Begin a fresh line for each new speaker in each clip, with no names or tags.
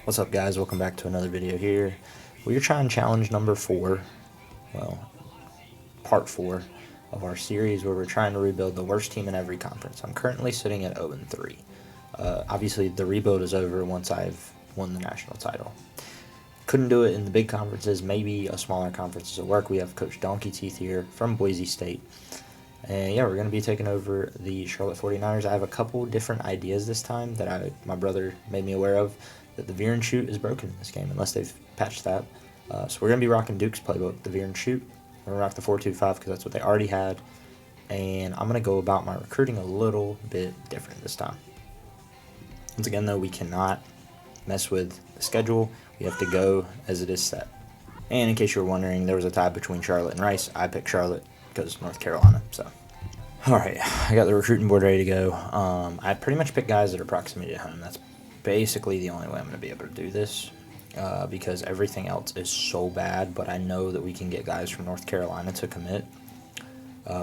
What's up, guys? Welcome back to another video here. We're trying challenge number 4, well, part 4 of our series where we're trying to rebuild the worst team in every conference. I'm currently sitting at 0-3. Obviously, the rebuild is over once I've won the national title. Couldn't do it in the big conferences. Maybe a smaller conference will work. We have Coach Donkey Teeth here from Boise State. And yeah, we're going to be taking over the Charlotte 49ers. I have a couple different ideas this time that my brother made me aware of. That the veer and shoot is broken in this game, unless they've patched that. So we're going to be rocking Duke's playbook, the veer and shoot. We're going to rock the 4-2-5 because that's what they already had. And I'm going to go about my recruiting a little bit different this time. Once again, though, we cannot mess with the schedule. We have to go as it is set. And in case you were wondering, there was a tie between Charlotte and Rice. I picked Charlotte because North Carolina. So, all right, I got the recruiting board ready to go. I pretty much picked guys that are proximity to home. That's basically the only way I'm going to be able to do this because everything else is so bad, but I know that we can get guys from North Carolina to commit.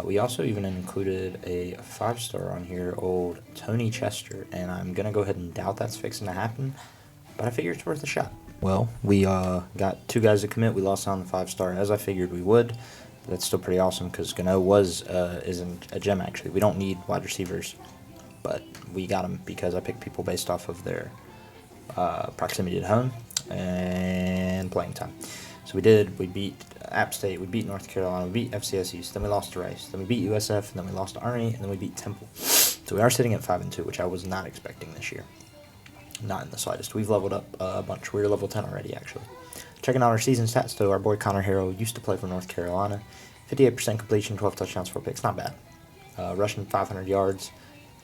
We also even included a 5-star on here, old Tony Chester, and I'm going to go ahead and doubt that's fixing to happen, but I figure it's worth a shot. Well, we got 2 guys to commit. We lost on the 5-star as I figured we would. That's still pretty awesome because Gano isn't a gem, actually. We don't need wide receivers, but we got them because I picked people based off of their proximity to home and playing time. So we beat App State, we beat North Carolina, we beat FCS East, then we lost to Rice, then we beat USF, and then we lost to Army, and then we beat Temple. So we are sitting at 5-2, which I was not expecting this year. Not in the slightest. We've leveled up a bunch. We're level 10 already, actually. Checking out our season stats, though, our boy Connor Harrell used to play for North Carolina. 58% completion, 12 touchdowns, 4 picks. Not bad. Rushing 500 yards.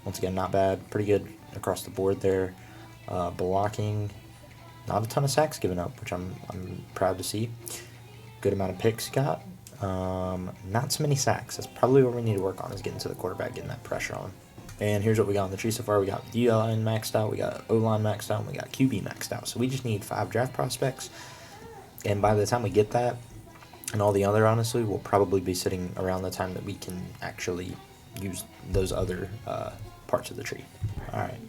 Once again, not bad. Pretty good across the board there. Blocking. Not a ton of sacks given up, which I'm proud to see. Good amount of picks got. Not so many sacks. That's probably what we need to work on is getting to the quarterback, getting that pressure on. And here's what we got on the tree so far. We got D-line maxed out, we got O-line maxed out, and we got QB maxed out. So we just need 5 draft prospects. And by the time we get that, and all the other, honestly, we'll probably be sitting around the time that we can actually use those other parts of the tree. All right.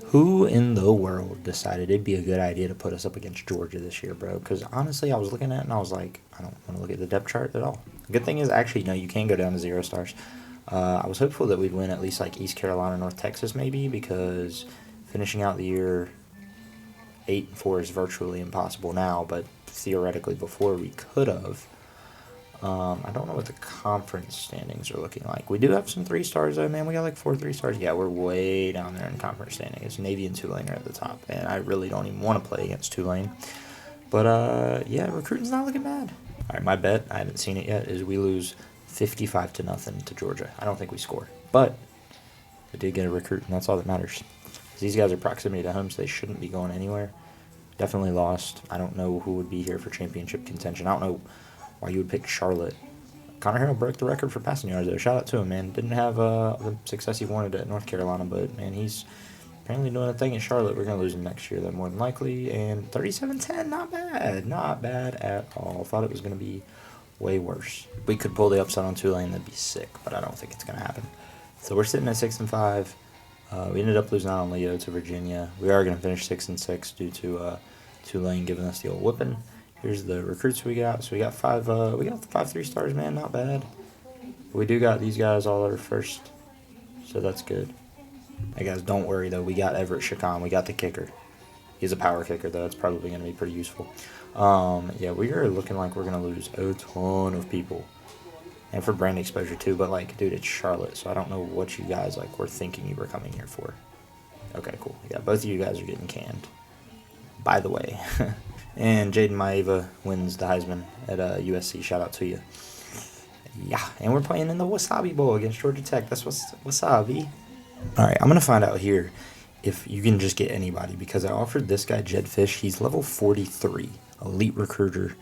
Who in the world decided it'd be a good idea to put us up against Georgia this year, bro? Because honestly, I was looking at it and I was like, I don't want to look at the depth chart at all. The good thing is, actually, no, you can go down to 0 stars. I was hopeful that we'd win at least like East Carolina, North Texas, maybe, because finishing out the year 8-4 is virtually impossible now, but theoretically before we could have. I don't know what the conference standings are looking like. We do have some 3 stars though, man. We got like 4 3-stars. Yeah, we're way down there in conference standing. It's Navy and Tulane are at the top, and I really don't even want to play against Tulane. But yeah, recruiting's not looking bad. All right, my bet, I haven't seen it yet, is we lose 55-0 to Georgia. I don't think we score, but I did get a recruit, and that's all that matters. These guys are proximity to home, so they shouldn't be going anywhere. Definitely lost. I don't know who would be here for championship contention. I don't know why you would pick Charlotte. Connor Harrell broke the record for passing yards, though. Shout out to him, man. Didn't have the success he wanted at North Carolina, but, man, he's apparently doing a thing at Charlotte. We're going to lose him next year, though, more than likely. And 37-10, not bad. Not bad at all. Thought it was going to be way worse. If we could pull the upset on Tulane, that'd be sick, but I don't think it's going to happen. So we're sitting at 6-5. We ended up losing out on Leo to Virginia. We are going to finish 6-6 due to Tulane giving us the old whipping. Here's the recruits we got. So we got 5. We got 5 3-stars, man. Not bad. We do got these guys all our first, so that's good. Hey guys, don't worry though. We got Everett Chacon. We got the kicker. He's a power kicker though. That's probably going to be pretty useful. Yeah, we are looking like we're going to lose a ton of people. And for brand exposure too, but like, dude, it's Charlotte, so I don't know what you guys like were thinking you were coming here for. Okay, cool. Yeah, both of you guys are getting canned, by the way. And Jaden Maeva wins the Heisman at USC. Shout out to you. Yeah, and we're playing in the Wasabi Bowl against Georgia Tech. That's Wasabi. All right, I'm going to find out here if you can just get anybody, because I offered this guy, Jed Fish. He's level 43, elite recruiter.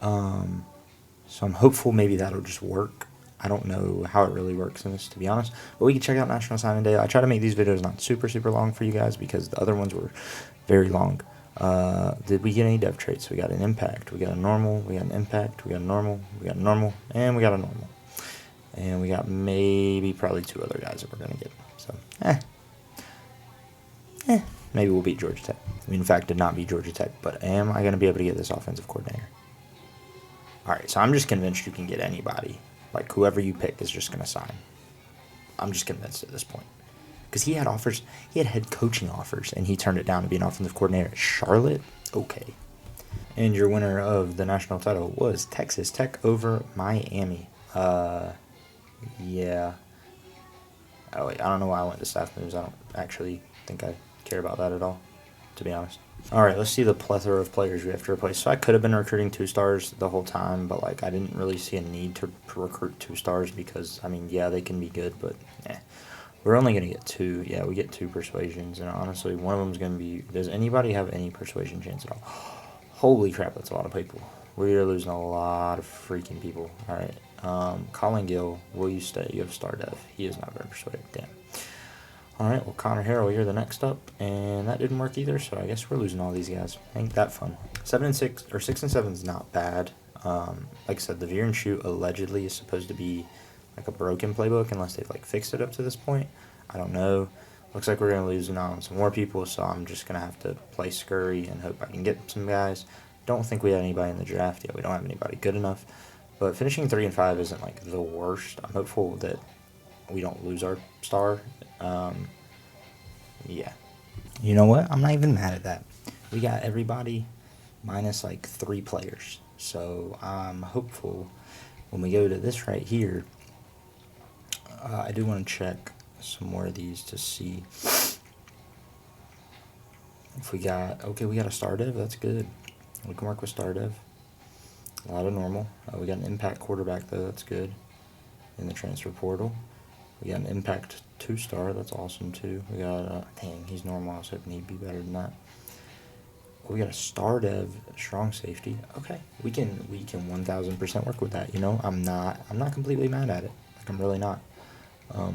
So I'm hopeful maybe that'll just work. I don't know how it really works in this, to be honest. But we can check out National Signing Day. I try to make these videos not super, super long for you guys because the other ones were very long. Did we get any dev traits? We got an impact. We got a normal. We got an impact. We got a normal. We got a normal. And we got a normal. And we got maybe probably 2 other guys that we're going to get. So, Maybe we'll beat Georgia Tech. We, in fact, did not beat Georgia Tech, but am I going to be able to get this offensive coordinator? All right, so I'm just convinced you can get anybody. Like, whoever you pick is just going to sign. I'm just convinced at this point. Because he had offers, he had head coaching offers, and he turned it down to be an offensive coordinator at Charlotte? Okay. And your winner of the national title was Texas Tech over Miami. Yeah. Oh, wait, I don't know why I went to staff moves. I don't actually think I care about that at all, to be honest. All right, let's see the plethora of players we have to replace. So I could have been recruiting 2-stars the whole time, but like I didn't really see a need to recruit 2-stars because I mean, yeah, they can be good, but we're only gonna get 2. Yeah, we get 2 persuasions, and honestly, one of them is gonna be. Does anybody have any persuasion chance at all? Holy crap, that's a lot of people. We're losing a lot of freaking people. All right, Colin Gill, will you stay? You have star dev. He is not very persuaded. Damn. All right, well, Connor Harrell, you're the next up, and that didn't work either. So I guess we're losing all these guys. Ain't that fun? 7-6 or 6-7 is not bad. Like I said, the veer and shoot allegedly is supposed to be like a broken playbook unless they've like fixed it up to this point. I don't know. Looks like we're gonna lose on some more people, so I'm just gonna have to play scurry and hope I can get some guys. Don't think we have anybody in the draft yet. We don't have anybody good enough. But finishing 3-5 isn't like the worst. I'm hopeful that we don't lose our star. Yeah. You know what? I'm not even mad at that. We got everybody minus like 3 players. So I'm hopeful when we go to this right here. I do want to check some more of these to see if we got. Okay, we got a star dev. That's good. We can work with star dev. A lot of normal. We got an impact quarterback though. That's good. In the transfer portal. We got an impact 2-star. That's awesome too. We got dang, he's normal. I was hoping he'd be better than that. We got a star dev strong safety. Okay, we can 1000% work with that. You know, I'm not completely mad at it. Like I'm really not.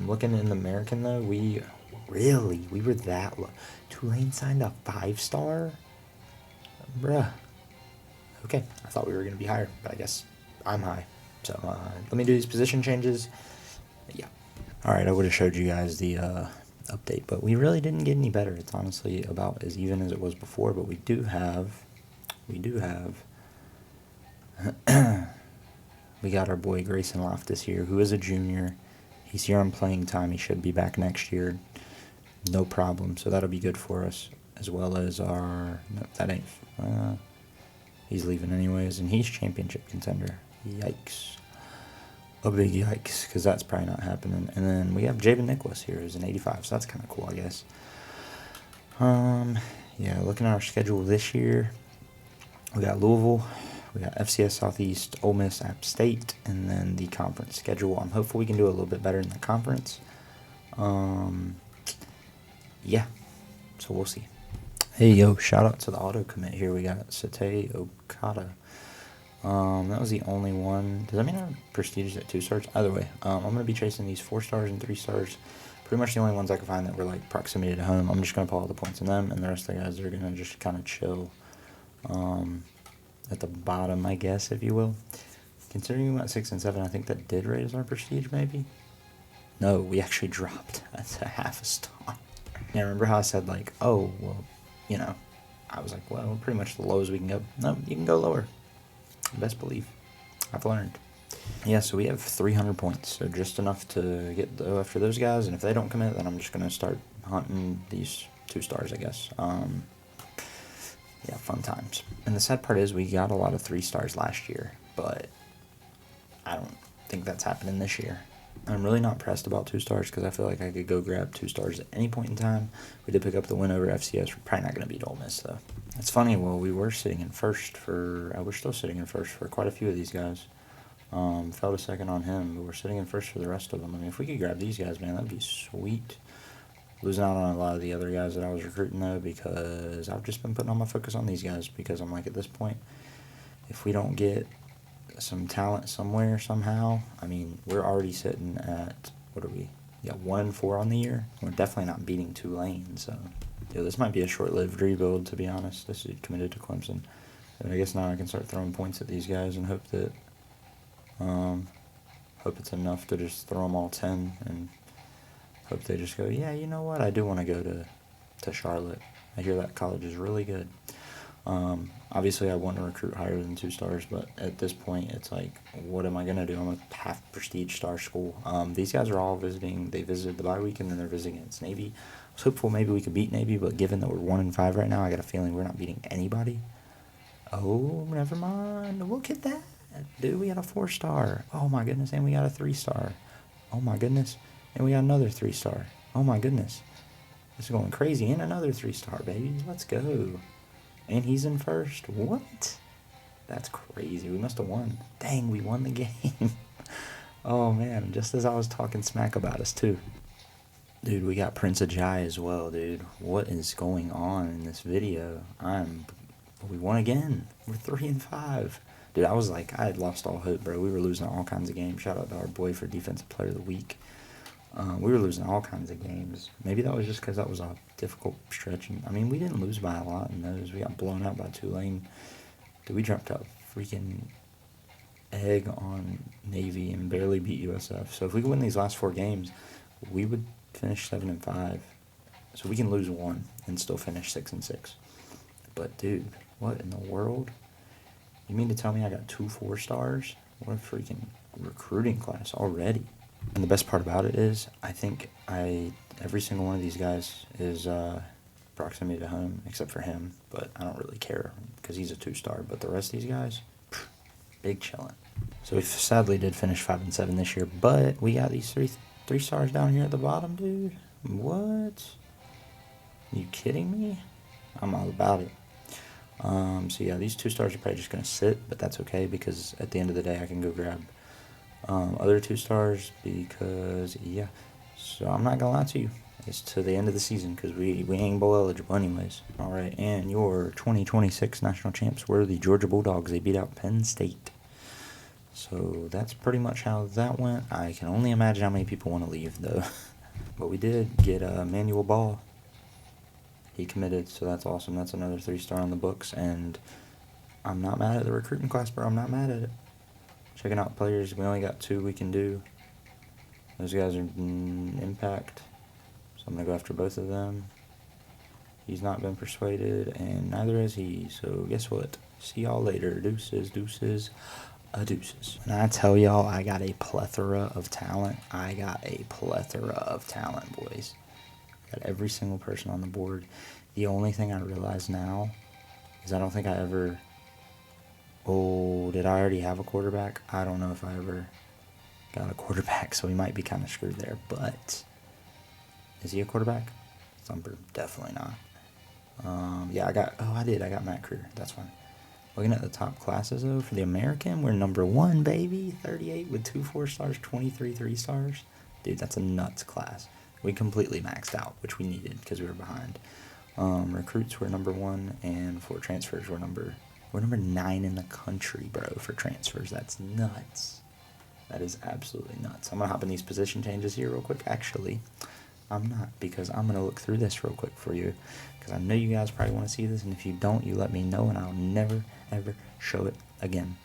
Looking in the American though, we were that low. Tulane signed a 5-star. Bruh. Okay, I thought we were gonna be higher, but I guess I'm high. So let me do these position changes. Yeah. Alright, I would have showed you guys the update, but we really didn't get any better. It's honestly about as even as it was before, but we do have we got our boy Grayson Loftus here, who is a junior. He's here on playing time. He should be back next year. No problem. So that'll be good for us, as well as our... No, that ain't... he's leaving anyways, and he's championship contender. Yikes. A big yikes, because that's probably not happening. And then we have Javen Nicholas here, who's an 85, so that's kind of cool, I guess. Yeah, looking at our schedule this year, we got Louisville, we got FCS Southeast, Ole Miss, App State, and then the conference schedule. I'm hopeful we can do a little bit better in the conference. Yeah, so we'll see. Hey, yo, shout out to the auto commit here. We got Sate Okada. That was the only one. Does that mean our prestige is at 2 stars? Either way, I'm going to be chasing these 4 stars and 3 stars. Pretty much the only ones I can find that were like proximity to home. I'm just going to pull all the points in them, and the rest of the guys are going to just kind of chill at the bottom, I guess, if you will. Considering we went 6 and 7, I think that did raise our prestige, maybe? No, we actually dropped. That's a 1/2 star. Yeah, remember how I said, like, oh, well, you know, I was like, well, pretty much the low as we can go. No, you can go lower. Best believe. I've learned. Yeah, so we have 300 points, so just enough to get after those guys, and if they don't commit, then I'm just going to start hunting these 2 stars, I guess. Yeah, fun times. And the sad part is we got a lot of 3 stars last year, but I don't think that's happening this year. I'm really not pressed about 2 stars because I feel like I could go grab 2 stars at any point in time. We did pick up the win over FCS. We're probably not going to beat Ole Miss, though. It's funny, well, we're sitting in first for... we're still sitting in first for quite a few of these guys. Fell to second on him, but we're sitting in first for the rest of them. I mean, if we could grab these guys, man, that'd be sweet. Losing out on a lot of the other guys that I was recruiting, though, because I've just been putting all my focus on these guys because I'm like, at this point, if we don't get some talent somewhere, somehow, I mean, we're already sitting at, what are we? Yeah, 1-4 on the year. We're definitely not beating Tulane, so... Yeah, this might be a short-lived rebuild, to be honest. This is committed to Clemson. And I guess now I can start throwing points at these guys and hope that... hope it's enough to just throw them all 10 and hope they just go, yeah, you know what, I do want to go to Charlotte. I hear that college is really good. Obviously, I want to recruit higher than 2 stars, but at this point, it's like, what am I going to do? I'm a half prestige star school. These guys are all visiting. They visited the bye week, and then they're visiting against Navy. I was hopeful maybe we could beat Navy, but given that we're 1-5 right now, I got a feeling we're not beating anybody. Oh, never mind. Look at that. Dude, we got a 4-star. Oh, my goodness. And we got a 3-star. Oh, my goodness. And we got another 3-star. Oh, my goodness. This is going crazy. And another 3-star, baby. Let's go. And he's in first. What? That's crazy. We must have won. Dang, we won the game. Oh, man. Just as I was talking smack about us, too. Dude, we got Prince Ajayi as well, dude. What is going on in this video? We won again. We're 3-5. Dude, I had lost all hope, bro. We were losing all kinds of games. Shout out to our boy for Defensive Player of the Week. We were losing all kinds of games. Maybe that was just because that was a difficult stretch. I mean, we didn't lose by a lot in those. We got blown out by Tulane. Dude, we jumped a freaking egg on Navy and barely beat USF. So if we could win these last 4 games, we would finish 7-5. So we can lose 1 and still finish 6-6. But, dude, what in the world? You mean to tell me I got 2 4-stars? What a freaking recruiting class already. And the best part about it is, I think every single one of these guys is proximity to home, except for him. But I don't really care because he's a 2-star. But the rest of these guys, big chillin'. So we sadly did finish 5-7 this year, but we got these 3 stars down here at the bottom, dude. What? You kidding me? I'm all about it. So yeah, these 2 stars are probably just going to sit, but that's okay because at the end of the day I can go grab other 2 stars because, yeah. So I'm not going to lie to you. It's to the end of the season because we ain't bowl eligible anyways. All right, and your 2026 national champs were the Georgia Bulldogs. They beat out Penn State. So that's pretty much how that went. I can only imagine how many people want to leave, though. But we did get Emmanuel Ball. He committed, so that's awesome. That's another 3-star on the books, and I'm not mad at the recruiting class, bro. I'm not mad at it. Checking out players, we only got 2 we can do. Those guys are impact, so I'm going to go after both of them. He's not been persuaded, and neither has he, so guess what? See y'all later. Deuces, deuces, deuces. And I tell y'all, I got a plethora of talent. Boys. Got every single person on the board. The only thing I realize now is I don't think I ever... Oh, did I already have a quarterback? I don't know if I ever got a quarterback, so we might be kind of screwed there. But is he a quarterback? Thumper, definitely not. Yeah, I got Matt Creer. That's fine. Looking at the top classes, though, for the American, we're number 1, baby. 38 with 2 4-stars, 23 3-stars. Dude, that's a nuts class. We completely maxed out, which we needed because we were behind. Recruits were number 1, and for transfers, we're number 9 in the country, bro, for transfers. That's nuts. That is absolutely nuts. I'm going to hop in these position changes here real quick. Actually, I'm not, because I'm going to look through this real quick for you, because I know you guys probably want to see this, and if you don't, you let me know, and I'll never, ever show it again.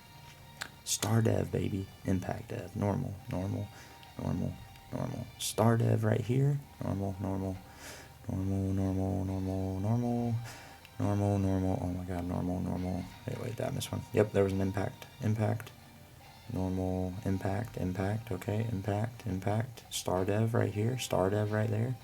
Star Dev, baby. Impact Dev. Normal, normal, normal, normal. Star Dev right here. Normal, normal, normal, normal, normal, normal, normal, normal. Oh my god, normal, normal. Wait, did I miss one? Yep, there was an impact. Impact. Normal, impact, impact. Okay, impact, impact. Star Dev right here. Star Dev right there.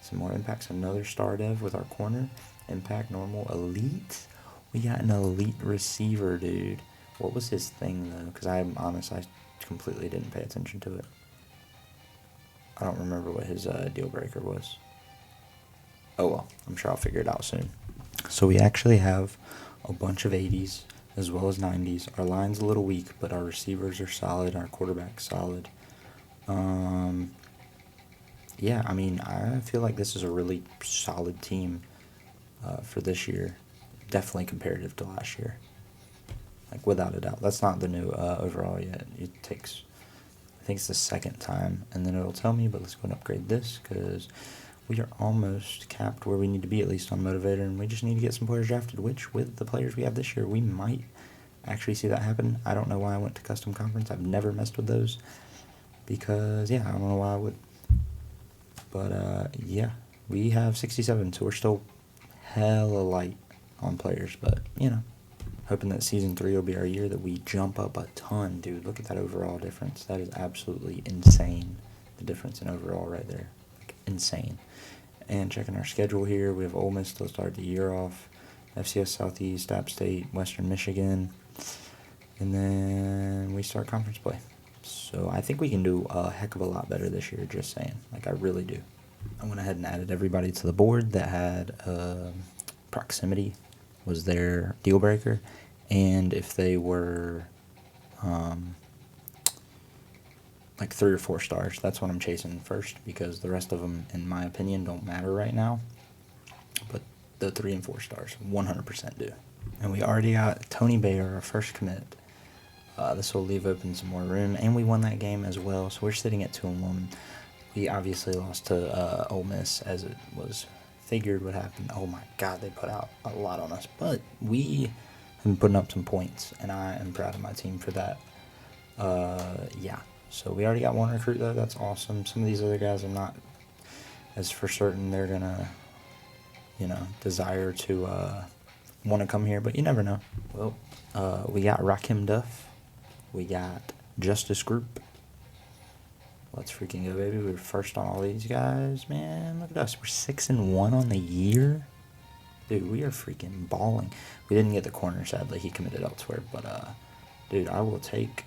Some more impacts. Another Star Dev with our corner. Impact, normal, elite. We got an elite receiver, dude. What was his thing, though? Because I'm honest, I completely didn't pay attention to it. I don't remember what his deal breaker was. Oh well, I'm sure I'll figure it out soon. So we actually have a bunch of 80s as well as 90s. Our line's a little weak, but our receivers are solid. Our quarterback's solid. Yeah, I mean, I feel like this is a really solid team for this year. Definitely comparative to last year. Like, without a doubt. That's not the new overall yet. It takes, I think it's the second time, and then it'll tell me, but let's go and upgrade this, because we are almost capped where we need to be, at least on Motivator, and we just need to get some players drafted, which, with the players we have this year, we might actually see that happen. I don't know why I went to Custom Conference. I've never messed with those, because, yeah, I don't know why I would. But, yeah, we have 67, so we're still hella light on players, but, hoping that Season 3 will be our year that we jump up a ton, dude. Look at that overall difference. That is absolutely insane, the difference in overall right there. Like, insane. And checking our schedule here, we have Ole Miss to start the year off, FCS Southeast, App State, Western Michigan, and then we start conference play. So I think we can do a heck of a lot better this year, just saying. Like, I really do. I went ahead and added everybody to the board that had proximity was their deal breaker, and if they were like 3 or 4 stars, that's what I'm chasing first, because the rest of them, in my opinion, don't matter right now. But the 3 and 4 stars 100% do. And we already got Tony Bayer, our first commit. This will leave open some more room, and we won that game as well, so we're sitting at 2-1. We obviously lost to Ole Miss, as it was figured would happen. Oh my God, they put out a lot on us, but we have been putting up some points, and I am proud of my team for that. Yeah, so we already got one recruit though. That's awesome. Some of these other guys, I'm not as for certain they're gonna, desire to want to come here, but you never know. Well, we got Rakim Duff, we got Justice Group. Let's freaking go, baby. We're first on all these guys, man. Look at us. We're 6-1 on the year. Dude, we are freaking balling. We didn't get the corner, sadly. He committed elsewhere. But, dude, I will take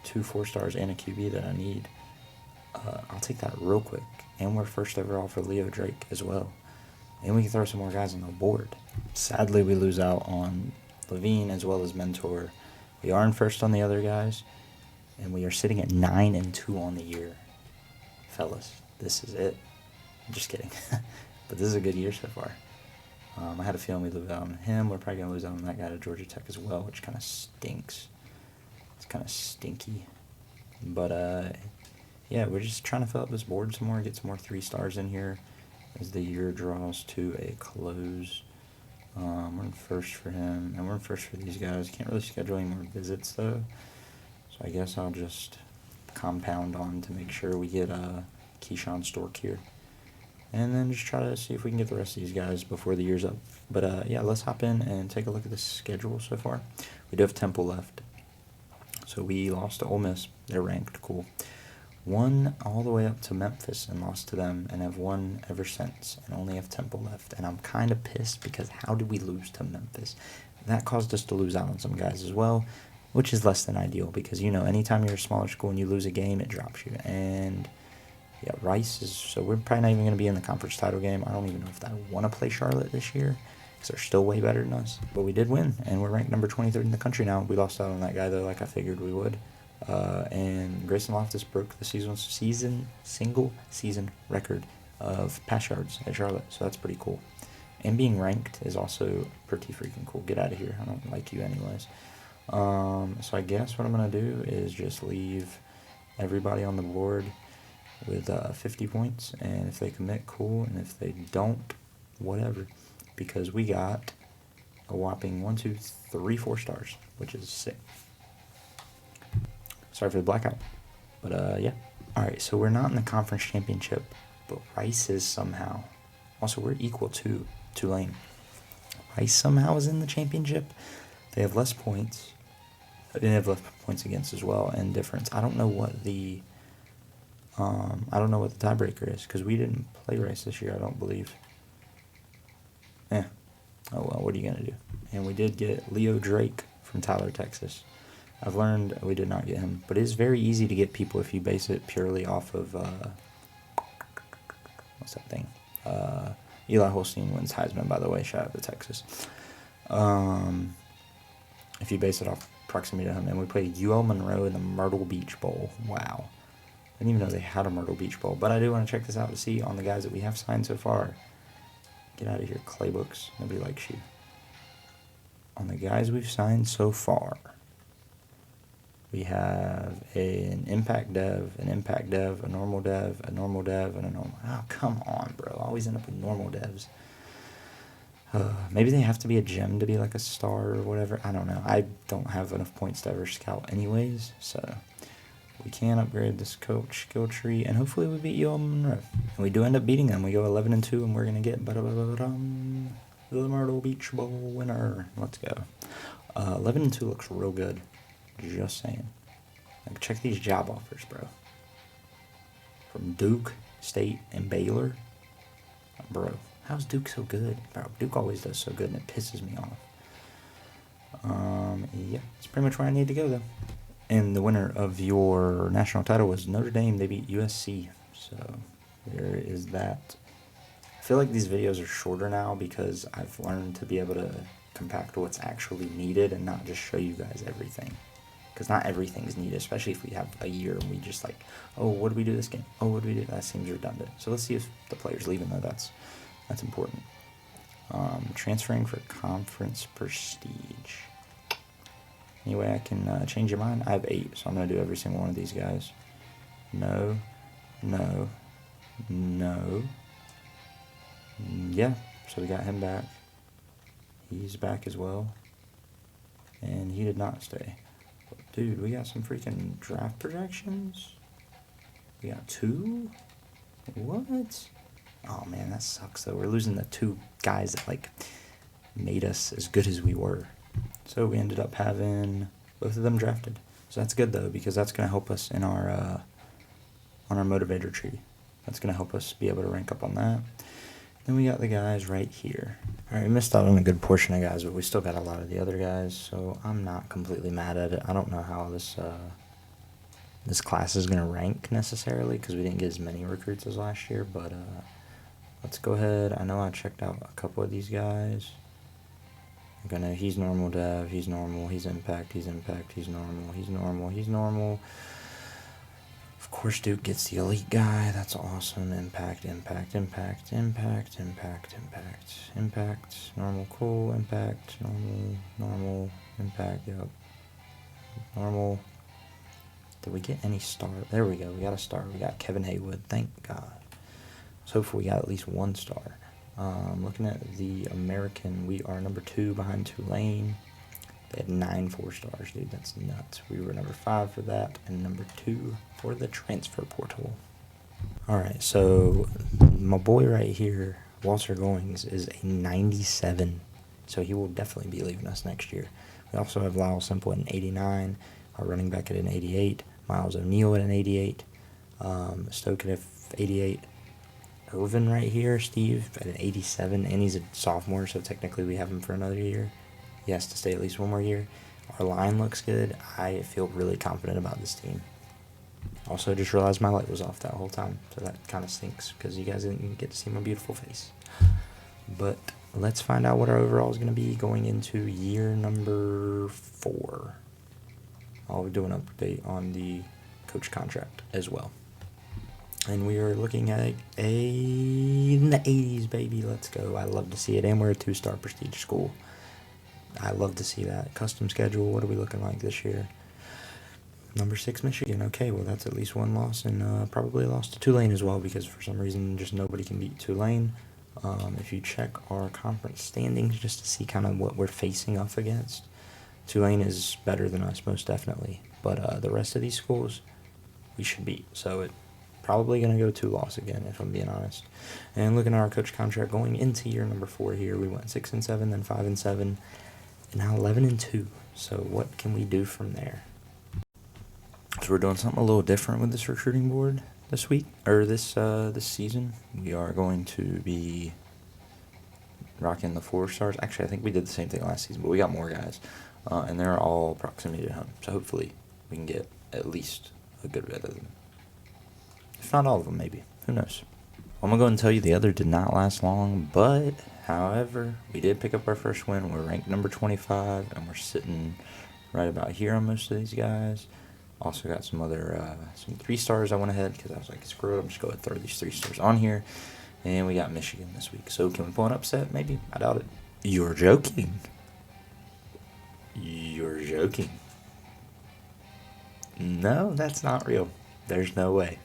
2 4 stars and a QB that I need. I'll take that real quick. And we're first overall for Leo Drake as well. And we can throw some more guys on the board. Sadly, we lose out on Levine as well as Mentor. We are in first on the other guys. And we are sitting at 9-2 on the year. Fellas, this is it. I'm just kidding. But this is a good year so far. I had a feeling we'd lose out on him. We're probably going to lose out on that guy to Georgia Tech as well, which kind of stinks. It's kind of stinky. But, yeah, we're just trying to fill up this board some more, get some more 3 stars in here as the year draws to a close. We're in first for him, and we're in first for these guys. Can't really schedule any more visits, though. So I guess I'll just compound on to make sure we get Keyshawn Stork here. And then just try to see if we can get the rest of these guys before the year's up. But, yeah, let's hop in and take a look at the schedule so far. We do have Temple left. So we lost to Ole Miss. They're ranked. Cool. Won all the way up to Memphis and lost to them, and have won ever since and only have Temple left. And I'm kind of pissed because how did we lose to Memphis? That caused us to lose out on some guys as well, which is less than ideal because, anytime you're a smaller school and you lose a game, it drops you. And, yeah, Rice is... So we're probably not even going to be in the conference title game. I don't even know if I want to play Charlotte this year because they're still way better than us. But we did win, and we're ranked number 23rd in the country now. We lost out on that guy, though, like I figured we would. And Grayson Loftus broke the single season record of pass yards at Charlotte. So that's pretty cool. And being ranked is also pretty freaking cool. Get out of here. I don't like you anyways. So I guess what I'm going to do is just leave everybody on the board with 50 points. And if they commit, cool. And if they don't, whatever. Because we got a whopping 1, 2, 3, 4 stars, which is sick. Sorry for the blackout. But, yeah. Alright, so we're not in the conference championship, but Rice is somehow. Also, we're equal to Tulane. Rice somehow is in the championship. They have less points. They have less points against as well, and difference. I don't know what the tiebreaker is, because we didn't play Rice this year, I don't believe. Oh well, what are you going to do? And we did get Leo Drake from Tyler, Texas. I've learned we did not get him, but it is very easy to get people if you base it purely off of, what's that thing? Eli Holstein wins Heisman, by the way, shout out to Texas. If you base it off proximity to him, and we played UL Monroe in the Myrtle Beach Bowl. Wow. I didn't even know they had a Myrtle Beach Bowl, but I do want to check this out to see on the guys that we have signed so far. Get out of here, Claybooks. Nobody likes you. On the guys we've signed so far, we have an impact dev, a normal dev, a normal dev, and a normal... Oh, come on, bro. I always end up with normal devs. Maybe they have to be a gem to be like a star or whatever. I don't know. I don't have enough points to ever scout anyways, so we can upgrade this coach skill tree, and hopefully we beat UL Monroe. And we do end up beating them. We go 11-2, and we're gonna get the Myrtle Beach Bowl winner. Let's go. 11-2 looks real good. Just saying. Like, check these job offers, bro. From Duke, State, and Baylor. Bro, how's Duke so good? Bro, Duke always does so good, and it pisses me off. Yeah, that's pretty much where I need to go, though. And the winner of your national title was Notre Dame. They beat USC. So there is that. I feel like these videos are shorter now because I've learned to be able to compact what's actually needed and not just show you guys everything. Because not everything's needed, especially if we have a year and we just like, oh, what do we do this game? Oh, what do we do? That seems redundant. So let's see if the player's leaving, though. That's important. Transferring for conference prestige. Anyway, I can change your mind. I have 8, so I'm going to do every single one of these guys. No. Yeah, so we got him back. He's back as well. And he did not stay. Dude, we got some freaking draft projections. We got 2? What? Oh, man, that sucks, though. We're losing the 2 guys that, like, made us as good as we were. So we ended up having both of them drafted. So that's good, though, because that's going to help us in our on our motivator tree. That's going to help us be able to rank up on that. Then we got the guys right here. All right, we missed out on a good portion of guys, but we still got a lot of the other guys, so I'm not completely mad at it. I don't know how this class is going to rank necessarily because we didn't get as many recruits as last year, but let's go ahead. I know I checked out a couple of these guys. He's normal dev, he's normal, he's impact, he's normal. Of course, Duke gets the elite guy. That's awesome. Impact. Normal, cool. Impact, normal, impact, yep. Normal. Did we get any star? There we go. We got a star. We got Kevin Haywood. Thank God. Let's hope we got at least 1 star. Looking at the American, we are number 2 behind Tulane. They had 9 4-stars, dude. That's nuts. We were number 5 for that, and number 2 for the transfer portal. All right, so my boy right here, Walter Goings, is a 97, so he will definitely be leaving us next year. We also have Lyle Simple at an 89, our running back at an 88, Miles O'Neal at an 88, Stoke at an 88. Irvin right here, Steve, at an 87, and he's a sophomore, so technically we have him for another year. He has to stay at least 1 more year. Our line looks good. I feel really confident about this team. Also, just realized my light was off that whole time, so that kind of stinks because you guys didn't get to see my beautiful face. But let's find out what our overall is going to be going into year number 4. I'll do an update on the coach contract as well. And we are looking at in the 80s, baby. Let's go. I love to see it. And we're a 2-star prestige school. I love to see that. Custom schedule, what are we looking like this year? Number 6, Michigan. Okay, well, that's at least 1 loss, and probably a loss to Tulane as well, because for some reason, just nobody can beat Tulane. If you check our conference standings just to see kind of what we're facing off against, Tulane is better than us, most definitely. But the rest of these schools, we should beat. So it probably going to go 2-loss again, if I'm being honest. And looking at our coach contract going into year number 4 here, we went 6-7, then 5-7, and now 11-2. So what can we do from there? So we're doing something a little different with this recruiting board this week, or this season. We are going to be rocking the 4-stars. Actually, I think we did the same thing last season, but we got more guys, and they're all proximity to home. So hopefully we can get at least a good bit of them. If not all of them, maybe. Who knows? I'm going to go and tell you the other did not last long, but, however, we did pick up our first win. We're ranked number 25, and we're sitting right about here on most of these guys. Also got some other, some 3-stars I went ahead because I was like, screw it, I'm just going to throw these 3-stars on here. And we got Michigan this week. So can we pull an upset? Maybe. I doubt it. You're joking. You're joking. No, that's not real. There's no way.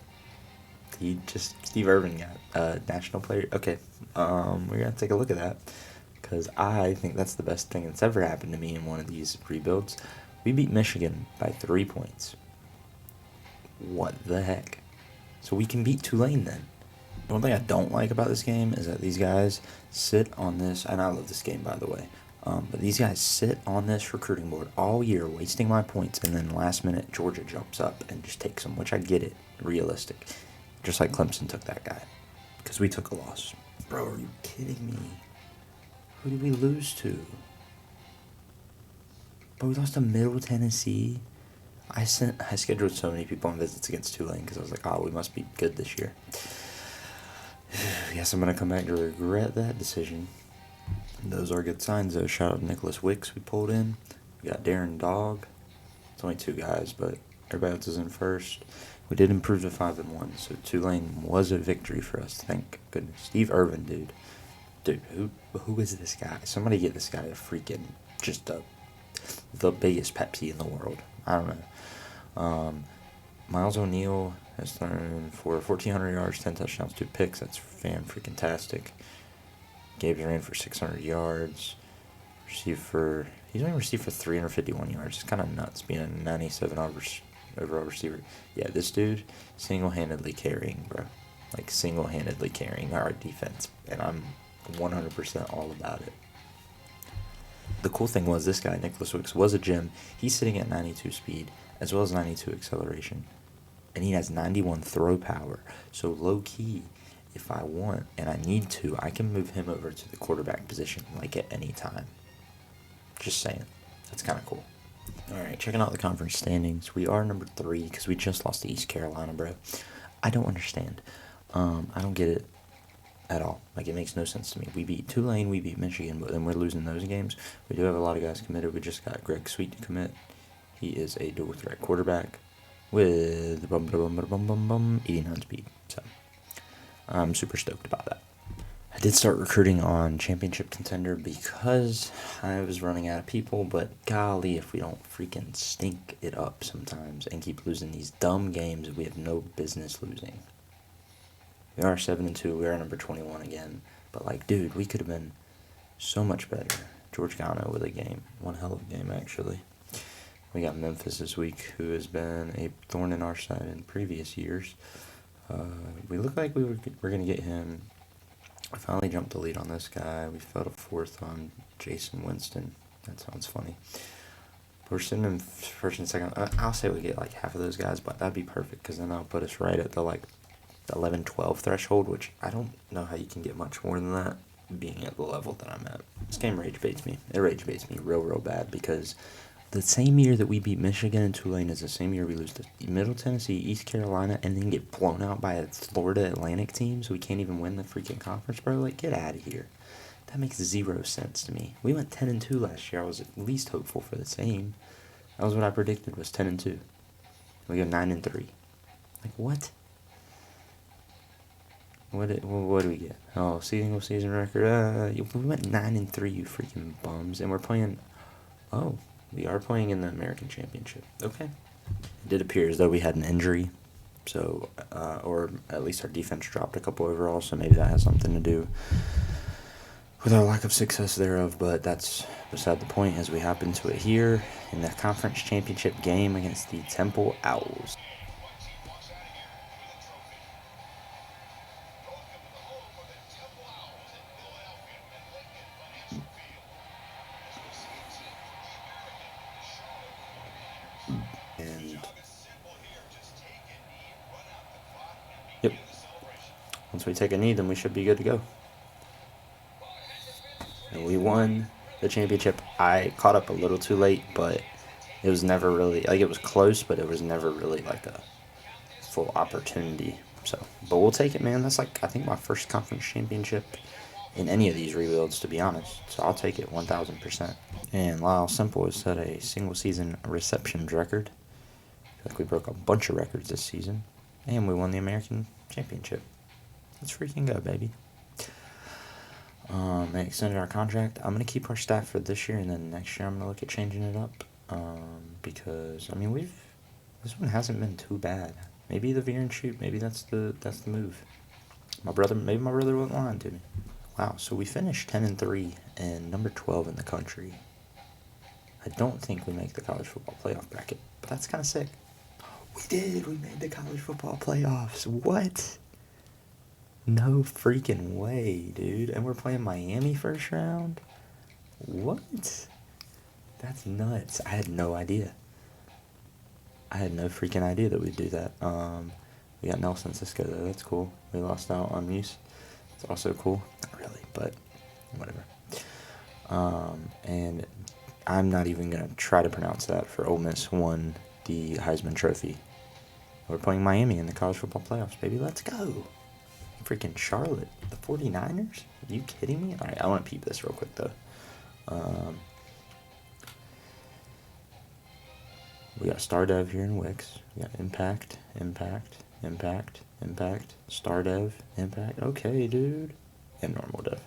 Steve Irvin got national player. Okay, we're going to take a look at that because I think that's the best thing that's ever happened to me in one of these rebuilds. We beat Michigan by 3 points. What the heck? So we can beat Tulane then. The one thing I don't like about this game is that these guys sit on this, and I love this game by the way, but these guys sit on this recruiting board all year wasting my points, and then last minute Georgia jumps up and just takes them, which I get it, realistic. Just like Clemson took that guy, because we took a loss. Bro, are you kidding me? Who did we lose to? But we lost to Middle Tennessee. I scheduled so many people on visits against Tulane because I was like, oh, we must be good this year. Guess I'm going to come back to regret that decision. Those are good signs, though. Shout out to Nicholas Wicks we pulled in. We got Darren Dog. It's only 2 guys, but everybody else is in first. We did improve to 5-1, so Tulane was a victory for us. Thank goodness. Steve Irvin, dude. Dude, who is this guy? Somebody get this guy a freaking, just the biggest Pepsi in the world. I don't know. Miles O'Neal has thrown for 1,400 yards, 10 touchdowns, 2 picks. That's freaking-tastic. Gabe ran for 600 yards. He's only received for 351 yards. It's kind of nuts being a 97 overall receiver. Yeah, this dude single-handedly carrying, bro. Like, single-handedly carrying our defense. And I'm 100% all about it. The cool thing was this guy, Nicholas Wicks, was a gem. He's sitting at 92 speed as well as 92 acceleration. And he has 91 throw power. So low-key, if I want and I need to, I can move him over to the quarterback position like at any time. Just saying. That's kind of cool. Alright, checking out the conference standings. We are number 3 because we just lost to East Carolina, bro. I don't understand. I don't get it at all. Like, it makes no sense to me. We beat Tulane, we beat Michigan, but then we're losing those games. We do have a lot of guys committed. We just got Greg Sweet to commit. He is a dual threat quarterback with 89 speed. So I'm super stoked about that. I did start recruiting on Championship Contender because I was running out of people, but golly, if we don't freaking stink it up sometimes and keep losing these dumb games we have no business losing. We are 7-2. We are number 21 again. But, like, dude, we could have been so much better. George Gano with a game. One hell of a game, actually. We got Memphis this week, who has been a thorn in our side in previous years. We look like we're going to get him. I finally jumped the lead on this guy. We fell to 4th on Jason Winston. That sounds funny. We're sitting in first and second. I'll say we get, like, half of those guys, but that'd be perfect because then that'll put us right at the, like, 11-12 threshold, which I don't know how you can get much more than that being at the level that I'm at. This game rage baits me. It rage baits me real bad because the same year that we beat Michigan and Tulane is the same year we lose to Middle Tennessee, East Carolina, and then get blown out by a Florida Atlantic team, so we can't even win the freaking conference, bro. Like, get out of here. That makes 0 sense to me. We went 10-2 last year. I was at least hopeful for the same. That was what I predicted, was 10-2. We go 9-3. Like, what? What do we get? Oh, single season record. We went 9-3, you freaking bums, and we're playing. Oh, we are playing in the American Championship. Okay. It did appear as though we had an injury, so or at least our defense dropped a couple overall, so maybe that has something to do with our lack of success thereof. But that's beside the point, as we hop into it here in the conference championship game against the Temple Owls. And yep, once we take a knee, then we should be good to go. And we won the championship. I caught up a little too late, but it was never really, like, it was close, but it was never really like a full opportunity. So, but we'll take it, man. That's, like, I think my first conference championship in any of these rebuilds, to be honest. So I'll take it 1,000%. And Lyle Semple has set a single season receptions record. I feel like we broke a bunch of records this season. And we won the American Championship. Let's freaking go, baby. They extended our contract. I'm going to keep our staff for this year, and then next year I'm going to look at changing it up. Because, I mean, this one hasn't been too bad. Maybe the veer and shoot. Maybe that's the move. Maybe my brother wasn't lying to me. Wow, so we finished 10-3 and number 12 in the country. I don't think we make the college football playoff bracket, but that's kind of sick. We did. We made the college football playoffs. What? No freaking way, dude. And we're playing Miami first round? What? That's nuts. I had no idea. I had no freaking idea that we'd do that. We got Nelson Cisco, though. That's cool. We lost out on Muse. It's also cool. Not really, but whatever. And I'm not even going to try to pronounce that, for Ole Miss won the Heisman Trophy. We're playing Miami in the college football playoffs, baby. Let's go. Freaking Charlotte. The 49ers? Are you kidding me? All right, I want to peep this real quick, though. We got Star Dev here in Wix. We got Impact, Star Dev, Impact. Okay, dude. And Normal Dev.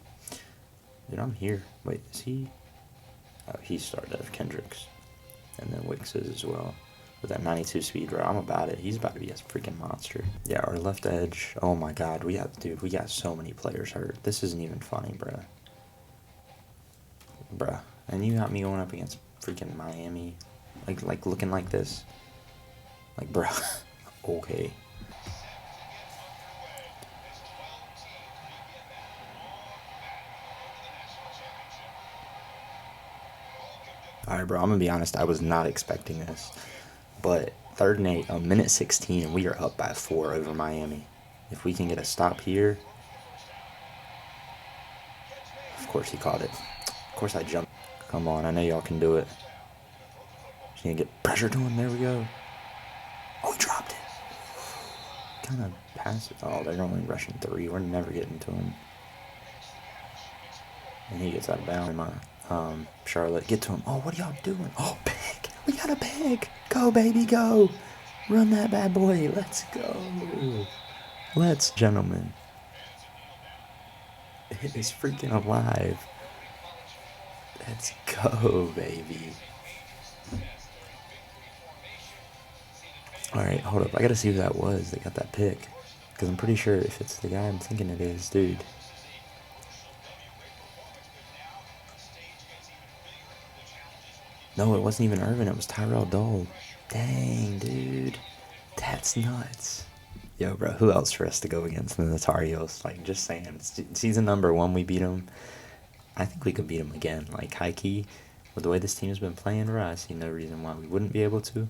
Dude, I'm here. Wait, is he? Oh, he's Star Dev, Kendricks. And then Wix is as well. With that 92 speed, bro, I'm about it. He's about to be a freaking monster. Yeah, our left edge. Oh my god, we got so many players hurt. This isn't even funny, bruh. Bruh. And you got me going up against freaking Miami. Like looking like this. Like, bruh. Okay. Alright, bro, I'm gonna be honest. I was not expecting this. But 3rd and 8, minute 16, and we are up by 4 over Miami. If we can get a stop here. Of course he caught it. Of course I jumped. Come on, I know y'all can do it. Just gonna get pressure to him. There we go. Oh, he dropped it. Kind of pass it. Oh, they're only rushing 3. We're never getting to him. And he gets out of bounds. Charlotte, get to him. Oh, what are y'all doing? Oh, pick. We got a pick. Go, baby, go. Run that bad boy. Let's go. Let's, gentlemen. It is freaking alive. Let's go, baby. Alright, hold up. I gotta see who that was that got that pick. Because I'm pretty sure if it's the guy I'm thinking it is, dude. No, it wasn't even Irvin. It was Tyrell Dole. Dang, dude. That's nuts. Yo, bro, who else for us to go against than the Tar Heels? Like, just saying. Season number 1, we beat them. I think we could beat them again. Like, high-key, with the way this team has been playing, bro, I see no reason why we wouldn't be able to.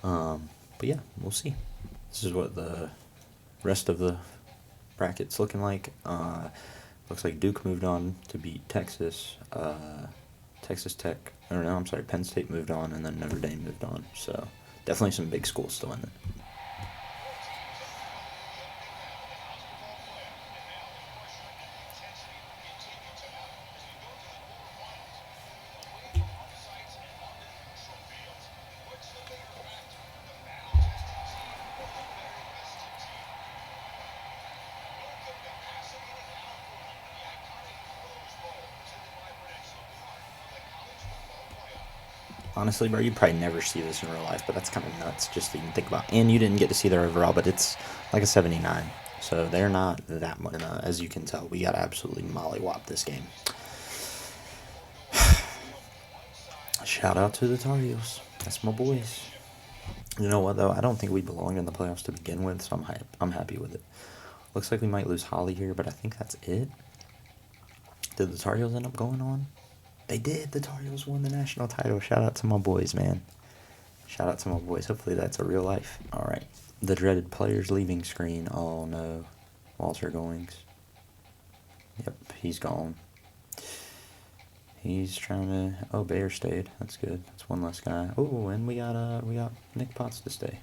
But yeah, we'll see. This is what the rest of the bracket's looking like. Looks like Duke moved on to beat Texas. Texas Tech, Penn State moved on, and then Notre Dame moved on. So definitely some big schools still in it. Honestly, bro, you'd probably never see this in real life, but that's kind of nuts just to even think about. And you didn't get to see their overall, but it's like a 79. So they're not that much. As you can tell, we got absolutely mollywhopped this game. Shout out to the Tar Heels. That's my boys. You know what, though? I don't think we belonged in the playoffs to begin with, so I'm happy with it. Looks like we might lose Holly here, but I think that's it. Did the Tar Heels end up going on? They did. The Tar Heels won the national title. Shout out to my boys, man. Shout out to my boys. Hopefully that's a real life. All right. The dreaded players leaving screen. Oh, no. Walter Goings. Yep, he's gone. He's trying to... Oh, Bayer stayed. That's good. That's one less guy. Oh, and we got Nick Potts to stay.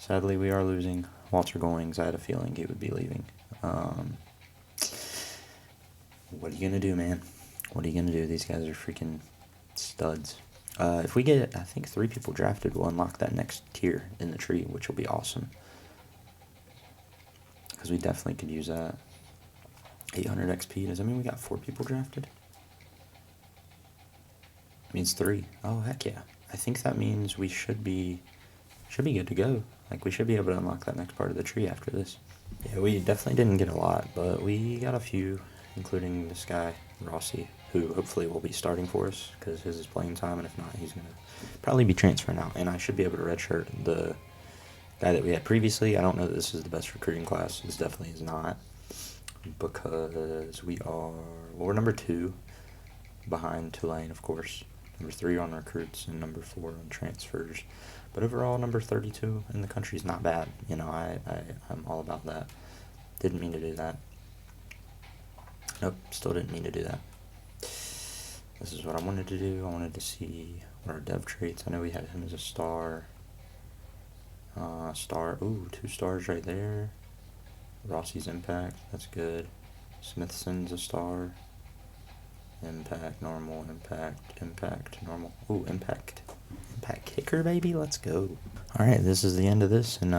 Sadly, we are losing Walter Goings. I had a feeling he would be leaving. What are you going to do, man? What are you going to do? These guys are freaking studs. If we get, I think, 3 people drafted, we'll unlock that next tier in the tree, which will be awesome. Because we definitely could use that. 800 XP. Does that mean we got 4 people drafted? It means 3. Oh, heck yeah. I think that means we should be good to go. Like, we should be able to unlock that next part of the tree after this. Yeah, we definitely didn't get a lot, but we got a few, including this guy, Rossi, who hopefully will be starting for us because his is playing time, and if not, he's going to probably be transferring out. And I should be able to redshirt the guy that we had previously. I don't know that this is the best recruiting class. This definitely is not, because we're number 2 behind Tulane, of course. Number 3 on recruits and number 4 on transfers. But overall, number 32 in the country is not bad. You know, I'm all about that. Didn't mean to do that. Nope, still didn't mean to do that. This is what I wanted to do. I wanted to see what our dev traits. I know we had him as a star. Ooh, 2 stars right there. Rossi's impact, that's good. Smithson's a star. Impact, normal, impact, normal. Ooh, impact kicker, baby, let's go. Alright, this is the end of this, and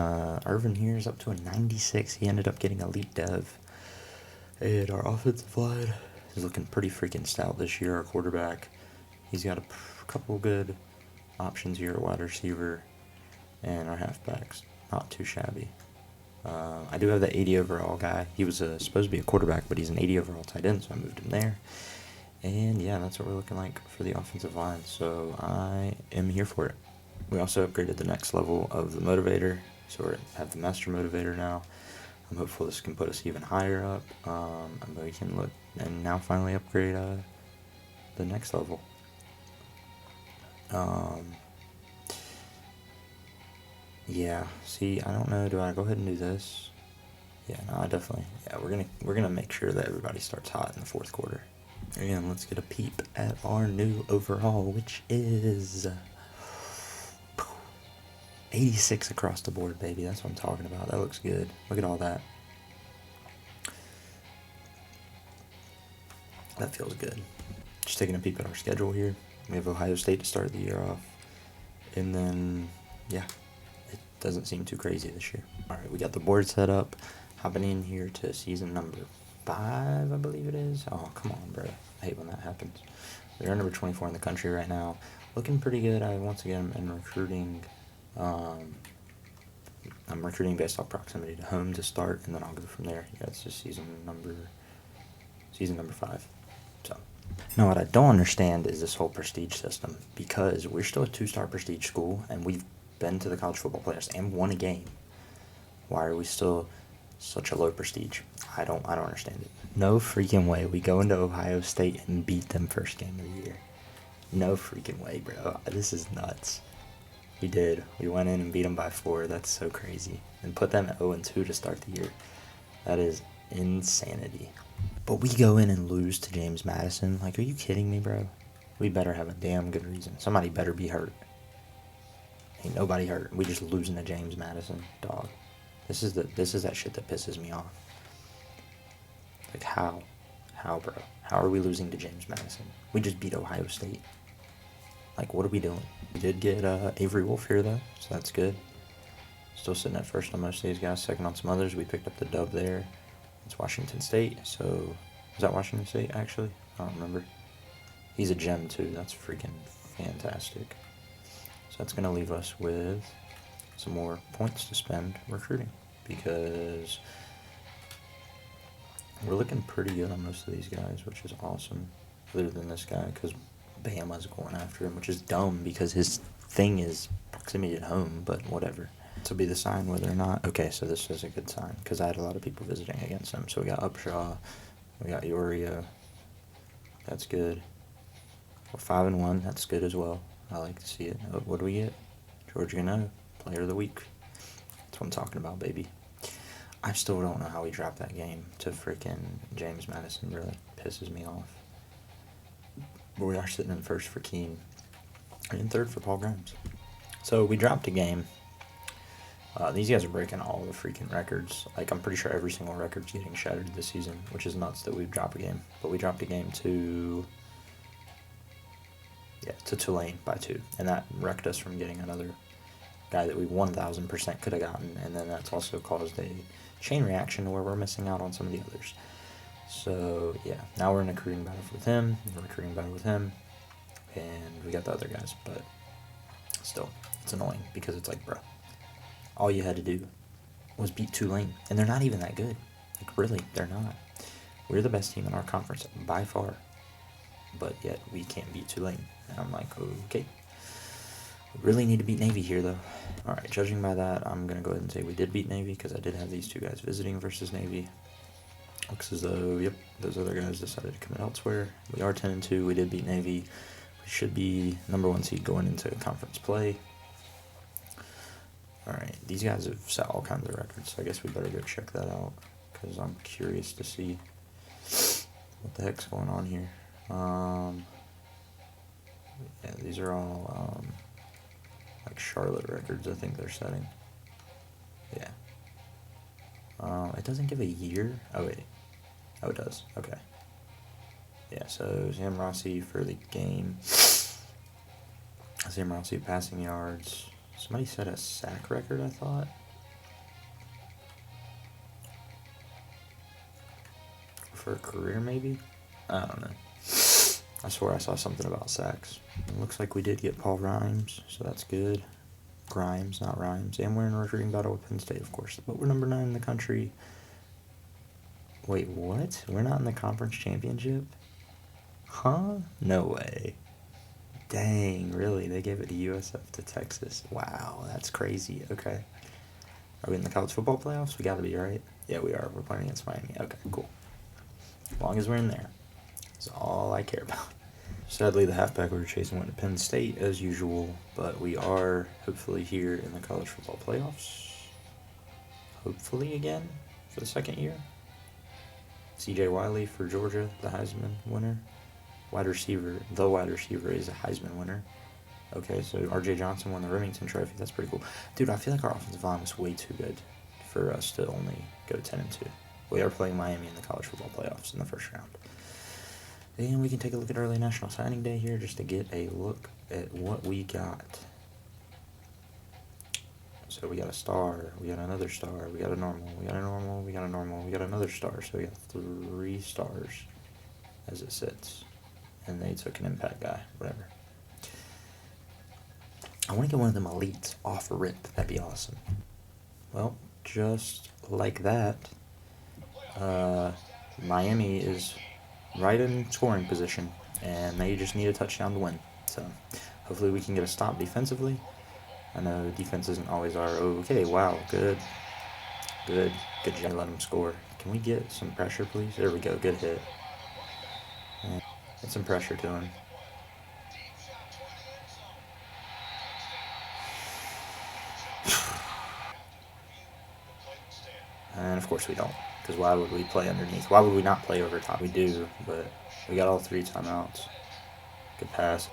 Irvin here is up to a 96. He ended up getting elite dev. And our offensive line is looking pretty freaking stout this year. Our quarterback, he's got a couple good options here at wide receiver, and our halfbacks, not too shabby. I do have the 80 overall guy. He was supposed to be a quarterback, but he's an 80 overall tight end, so I moved him there. And yeah, that's what we're looking like for the offensive line, so I am here for it. We also upgraded the next level of the motivator, so we have the master motivator now. I'm hopeful this can put us even higher up, but we can look and now finally upgrade the next level. Yeah, see, I don't know, do I go ahead and do this? Yeah, no, I definitely, yeah, we're gonna make sure that everybody starts hot in the 4th quarter. And let's get a peep at our new overall, which is 86 across the board, baby. That's what I'm talking about. That looks good. Look at all that. That feels good. Just taking a peep at our schedule here. We have Ohio State to start the year off. And then, yeah, it doesn't seem too crazy this year. All right, we got the board set up. Hopping in here to season number 5, I believe it is. Oh, come on, bro. I hate when that happens. We're number 24 in the country right now. Looking pretty good. Once again, I'm recruiting. I'm recruiting based off proximity to home to start, and then I'll go from there. Yeah, it's just season number 5. So, now what I don't understand is this whole prestige system, because we're still a 2-star prestige school, and we've been to the college football playoffs and won a game. Why are we still such a low prestige? I don't understand it. No freaking way we go into Ohio State and beat them first game of the year. No freaking way, bro. This is nuts. We did. We went in and beat them by 4. That's so crazy. And put them at 0-2 to start the year. That is insanity. But we go in and lose to James Madison. Like, are you kidding me, bro? We better have a damn good reason. Somebody better be hurt. Ain't nobody hurt. We just losing to James Madison, dog. This is that shit that pisses me off. Like, how? How, bro? How are we losing to James Madison? We just beat Ohio State. Like, what are we doing? We did get Avery Wolf here, though, so that's good. Still sitting at first on most of these guys, second on some others. We picked up the dub there. It's Washington State, so... Is that Washington State, actually? I don't remember. He's a gem, too. That's freaking fantastic. So that's going to leave us with some more points to spend recruiting, because we're looking pretty good on most of these guys, which is awesome. Other than this guy, because Bama's going after him, which is dumb because his thing is proximity at home, but whatever. This will be the sign whether or not. Okay, so this is a good sign because I had a lot of people visiting against him. So we got Upshaw, we got Iorio. That's good. We're 5-1. That's good as well. I like to see it. What do we get? George Gano, Player of the Week. That's what I'm talking about, baby. I still don't know how we dropped that game to freaking James Madison. Really pisses me off. But we are sitting in first for Keene and in third for Paul Grimes. So we dropped a game. These guys are breaking all the freaking records. Like, I'm pretty sure every single record's getting shattered this season, which is nuts that we've dropped a game. But we dropped a game to Tulane by 2, and that wrecked us from getting another guy that we 1,000% could have gotten, and then that's also caused a chain reaction to where we're missing out on some of the others. So, yeah, now we're in a recruiting battle with him, we're recruiting battle with him, and we got the other guys, but still, it's annoying, because it's like, bro, all you had to do was beat Tulane, and they're not even that good. Like, really, they're not. We're the best team in our conference, by far, but yet we can't beat Tulane. And I'm like, okay. Really need to beat Navy here, though. All right, judging by that, I'm going to go ahead and say we did beat Navy because I did have these two guys visiting versus Navy. Looks as though, yep, those other guys decided to commit elsewhere. We are 10-2. We did beat Navy. We should be #1 seed going into conference play. All right, these guys have set all kinds of records, so I guess we better go check that out because I'm curious to see what the heck's going on here. Yeah, these are all like Charlotte records, I think they're setting. Yeah. It doesn't give a year. Oh, wait. Oh, it does. Okay. Yeah, so Sam Rossi for the game. Sam Rossi passing yards. Somebody set a sack record, I thought. For a career, maybe? I don't know. I swore I saw something about sacks. It looks like we did get Paul Rhymes, so that's good. Grimes, not Rhymes. And we're in a recruiting battle with Penn State, of course. But we're #9 in the country. Wait, what? We're not in the conference championship? Huh? No way. Dang, really? They gave it to USF to Texas. Wow, that's crazy. Okay. Are we in the college football playoffs? We gotta be, right? Yeah, we are. We're playing against Miami. Okay, cool. As long as we're in there. That's all I care about. Sadly, the halfback we were chasing went to Penn State as usual, but we are hopefully here in the college football playoffs. Hopefully again for the second year. C.J. Wiley for Georgia, the Heisman winner. The wide receiver is a Heisman winner. Okay, so R.J. Johnson won the Remington Trophy. That's pretty cool. Dude, I feel like our offensive line was way too good for us to only go 10-2. We are playing Miami in the college football playoffs in the first round. And we can take a look at early National Signing Day here just to get a look at what we got. So we got a star, we got another star, we got a normal, we got a normal, we got a normal, we got another star. So we got 3 stars as it sits. And they took an impact guy, whatever. I want to get one of them elites off a rip. That'd be awesome. Well, just like that, Miami is right in scoring position, and they just need a touchdown to win. So hopefully we can get a stop defensively. I know defense isn't always our okay. Wow, good job. Let them score. Can we get some pressure, please? There we go. Good hit. And get some pressure to him. And of course we don't, because why would we play underneath? Why would we not play over top? We do, but we got all 3 timeouts. Good pass.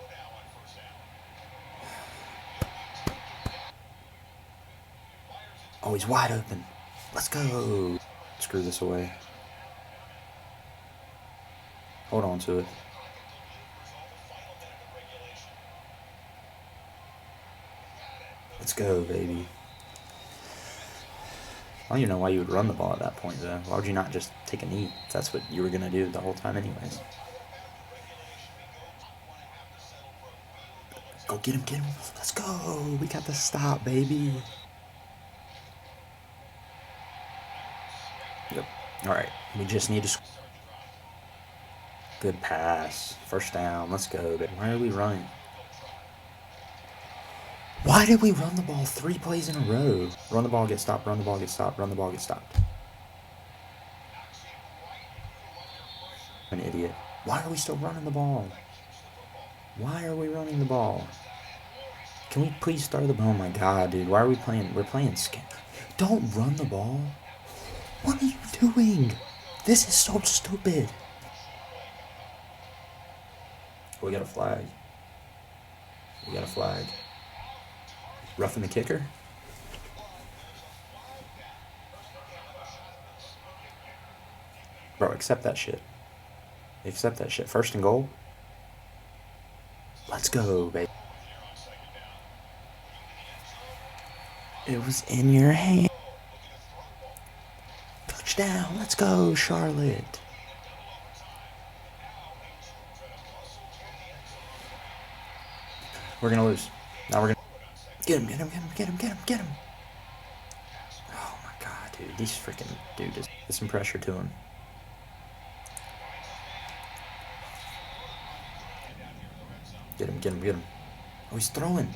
Oh, he's wide open. Let's go. Screw this away. Hold on to it. Let's go, baby. I don't even know why you would run the ball at that point, though. Why would you not just take a knee if that's what you were going to do the whole time anyways? Go get him. Let's go. We got the stop, baby. Yep. All right. We just need to... Good pass. First down. Let's go. Baby. Why are we running? Why did we run the ball 3 plays in a row? Run the ball, get stopped, run the ball, get stopped, run the ball, get stopped. An idiot. Why are we still running the ball? Why are we running the ball? Can we please start the ball? Oh my god, dude. Why are we playing? We're playing scam. Don't run the ball. What are you doing? This is so stupid. We got a flag. Roughing the kicker? Bro, accept that shit. First and goal. Let's go, baby. It was in your hand. Touchdown. Let's go, Charlotte. We're going to lose. Now we're going to... Get him. Oh my god, dude. These freaking dude just get some pressure to him. Get him. Oh, he's throwing.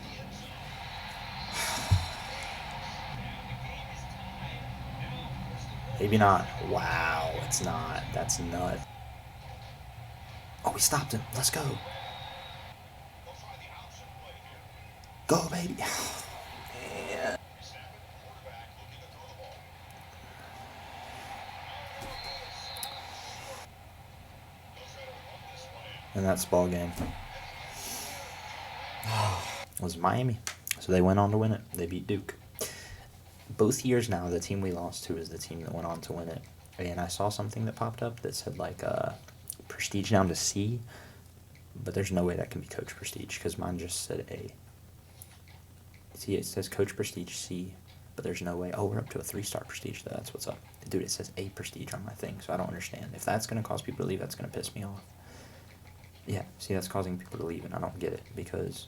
Maybe not. Wow, it's not. That's nut. Oh, we stopped him. Let's go. Go, baby. Yeah. And that's ball game. It was Miami. So they went on to win it. They beat Duke. Both years now, the team we lost to is the team that went on to win it. And I saw something that popped up that said, like, prestige down to C. But there's no way that can be Coach Prestige because mine just said A. See, it says Coach Prestige C, but there's no way. Oh, we're up to a 3-star Prestige, though. That's what's up. Dude, it says A Prestige on my thing, so I don't understand. If that's going to cause people to leave, that's going to piss me off. Yeah, see, that's causing people to leave, and I don't get it because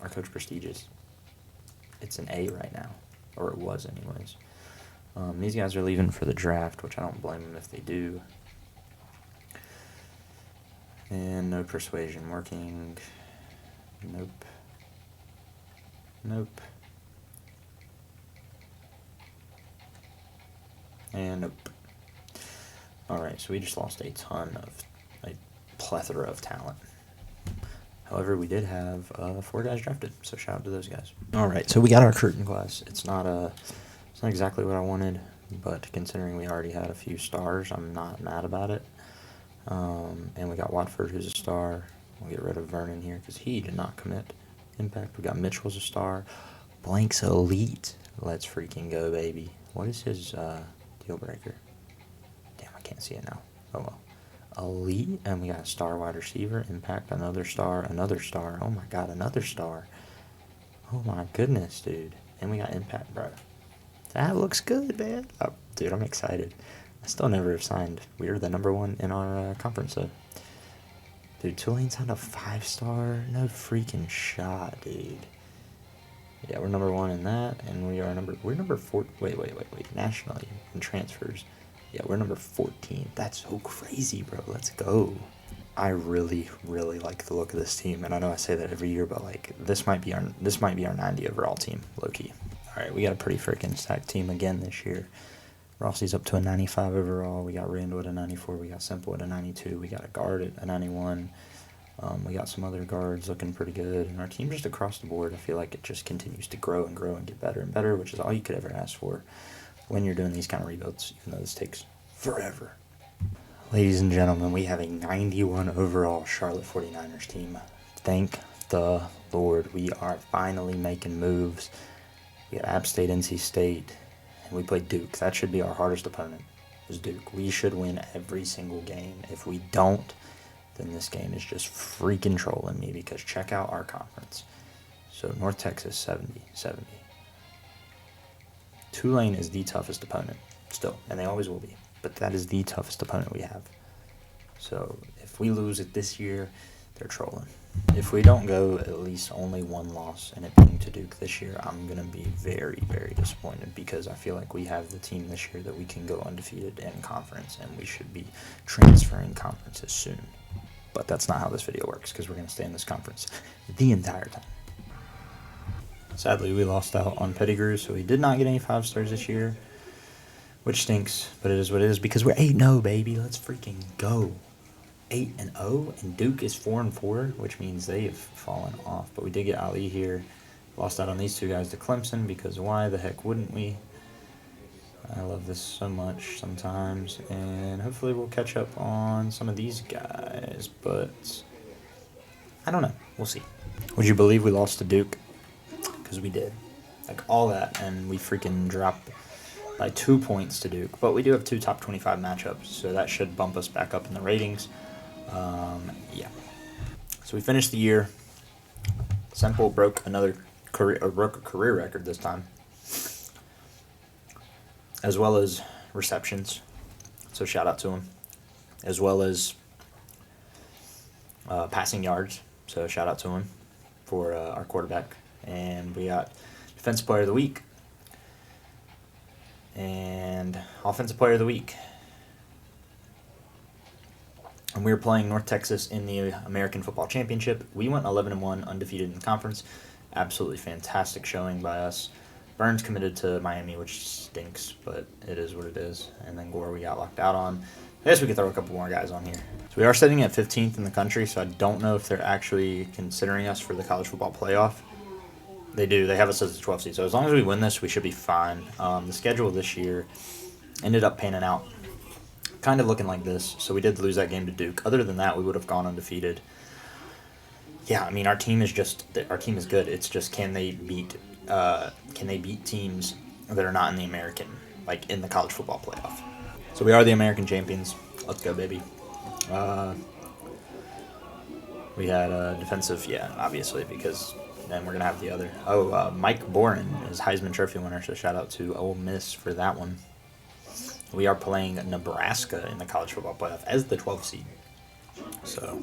our Coach Prestige it's an A right now, or it was anyways. These guys are leaving for the draft, which I don't blame them if they do. And no persuasion working. Nope. Nope. And nope. Alright, so we just lost a plethora of talent. However, we did have 4 guys drafted, so shout out to those guys. Alright, so we got our curtain class. It's not exactly what I wanted, but considering we already had a few stars, I'm not mad about it. And we got Watford, who's a star. We'll get rid of Vernon here because he did not commit impact. We got Mitchell's a star. Blank's elite. Let's freaking go, baby. What is his deal breaker? Damn, I can't see it now. Oh well. Elite, and we got a star wide receiver. Impact, another star, another star. Oh my god, another star. Oh my goodness, dude. And we got impact, bro. That looks good, man. Oh, dude, I'm excited. I still never have signed. We're the number 1 in our conference, though. Dude, Tulane signed a 5-star? No freaking shot, dude. Yeah, we're number 1 in that, and we're number 4. Wait. Nationally, in transfers. Yeah, we're number 14. That's so crazy, bro. Let's go. I really, really like the look of this team, and I know I say that every year, but like this might be our 90 overall team, low key. All right, we got a pretty freaking stacked team again this year. Rossi's up to a 95 overall. We got Randall at a 94. We got Simple at a 92. We got a guard at a 91. We got some other guards looking pretty good. And our team just across the board, I feel like it just continues to grow and grow and get better and better, which is all you could ever ask for when you're doing these kind of rebuilds, even though this takes forever. Ladies and gentlemen, we have a 91 overall Charlotte 49ers team. Thank the Lord. We are finally making moves. We got App State, NC State. We played Duke. That should be our hardest opponent, is Duke. We should win every single game. If we don't, then this game is just freaking trolling me because check out our conference. So North Texas, 70. Tulane is the toughest opponent still, and they always will be. But that is the toughest opponent we have. So if we lose it this year, they're trolling. If we don't go at least only 1 loss and it being to Duke this year, I'm going to be very, very disappointed because I feel like we have the team this year that we can go undefeated in conference, and we should be transferring conferences soon. But that's not how this video works because we're going to stay in this conference the entire time. Sadly, we lost out on Pettigrew, so we did not get any 5-stars this year, which stinks, but it is what it is because we're 8-0, baby. Let's freaking go. 8-0, and Duke is 4-4, which means they have fallen off. But we did get Ali here. Lost out on these 2 guys to Clemson because why the heck wouldn't we? I love this so much sometimes, and hopefully we'll catch up on some of these guys, but I don't know. We'll see. Would you believe we lost to Duke? Because we did. Like all that, and we freaking dropped by 2 points to Duke. But we do have 2 top 25 matchups, so that should bump us back up in the ratings. Yeah. So we finished the year. Semple broke a career record this time, as well as receptions. So shout out to him, as well as passing yards. So shout out to him for our quarterback. And we got Defensive Player of the Week and Offensive Player of the Week. And we were playing North Texas in the American Football Championship. We went 11-1, undefeated in the conference. Absolutely fantastic showing by us. Burns committed to Miami, which stinks, but it is what it is. And then Gore we got locked out on. I guess we could throw a couple more guys on here. So we are sitting at 15th in the country, so I don't know if they're actually considering us for the college football playoff. They do. They have us as a 12 seed. So as long as we win this, we should be fine. The schedule this year ended up panning out kind of looking like this. So we did lose that game to Duke. Other than that, we would have gone undefeated. Yeah, I mean, our team is good. It's just can they beat teams that are not in the American, like in the college football playoff. So we are the American champions. Let's go, baby. We had a defensive, obviously, because then we're going to have the other. Mike Boren is Heisman Trophy winner, so shout out to Ole Miss for that one. We are playing Nebraska in the college football playoff as the 12th seed. So,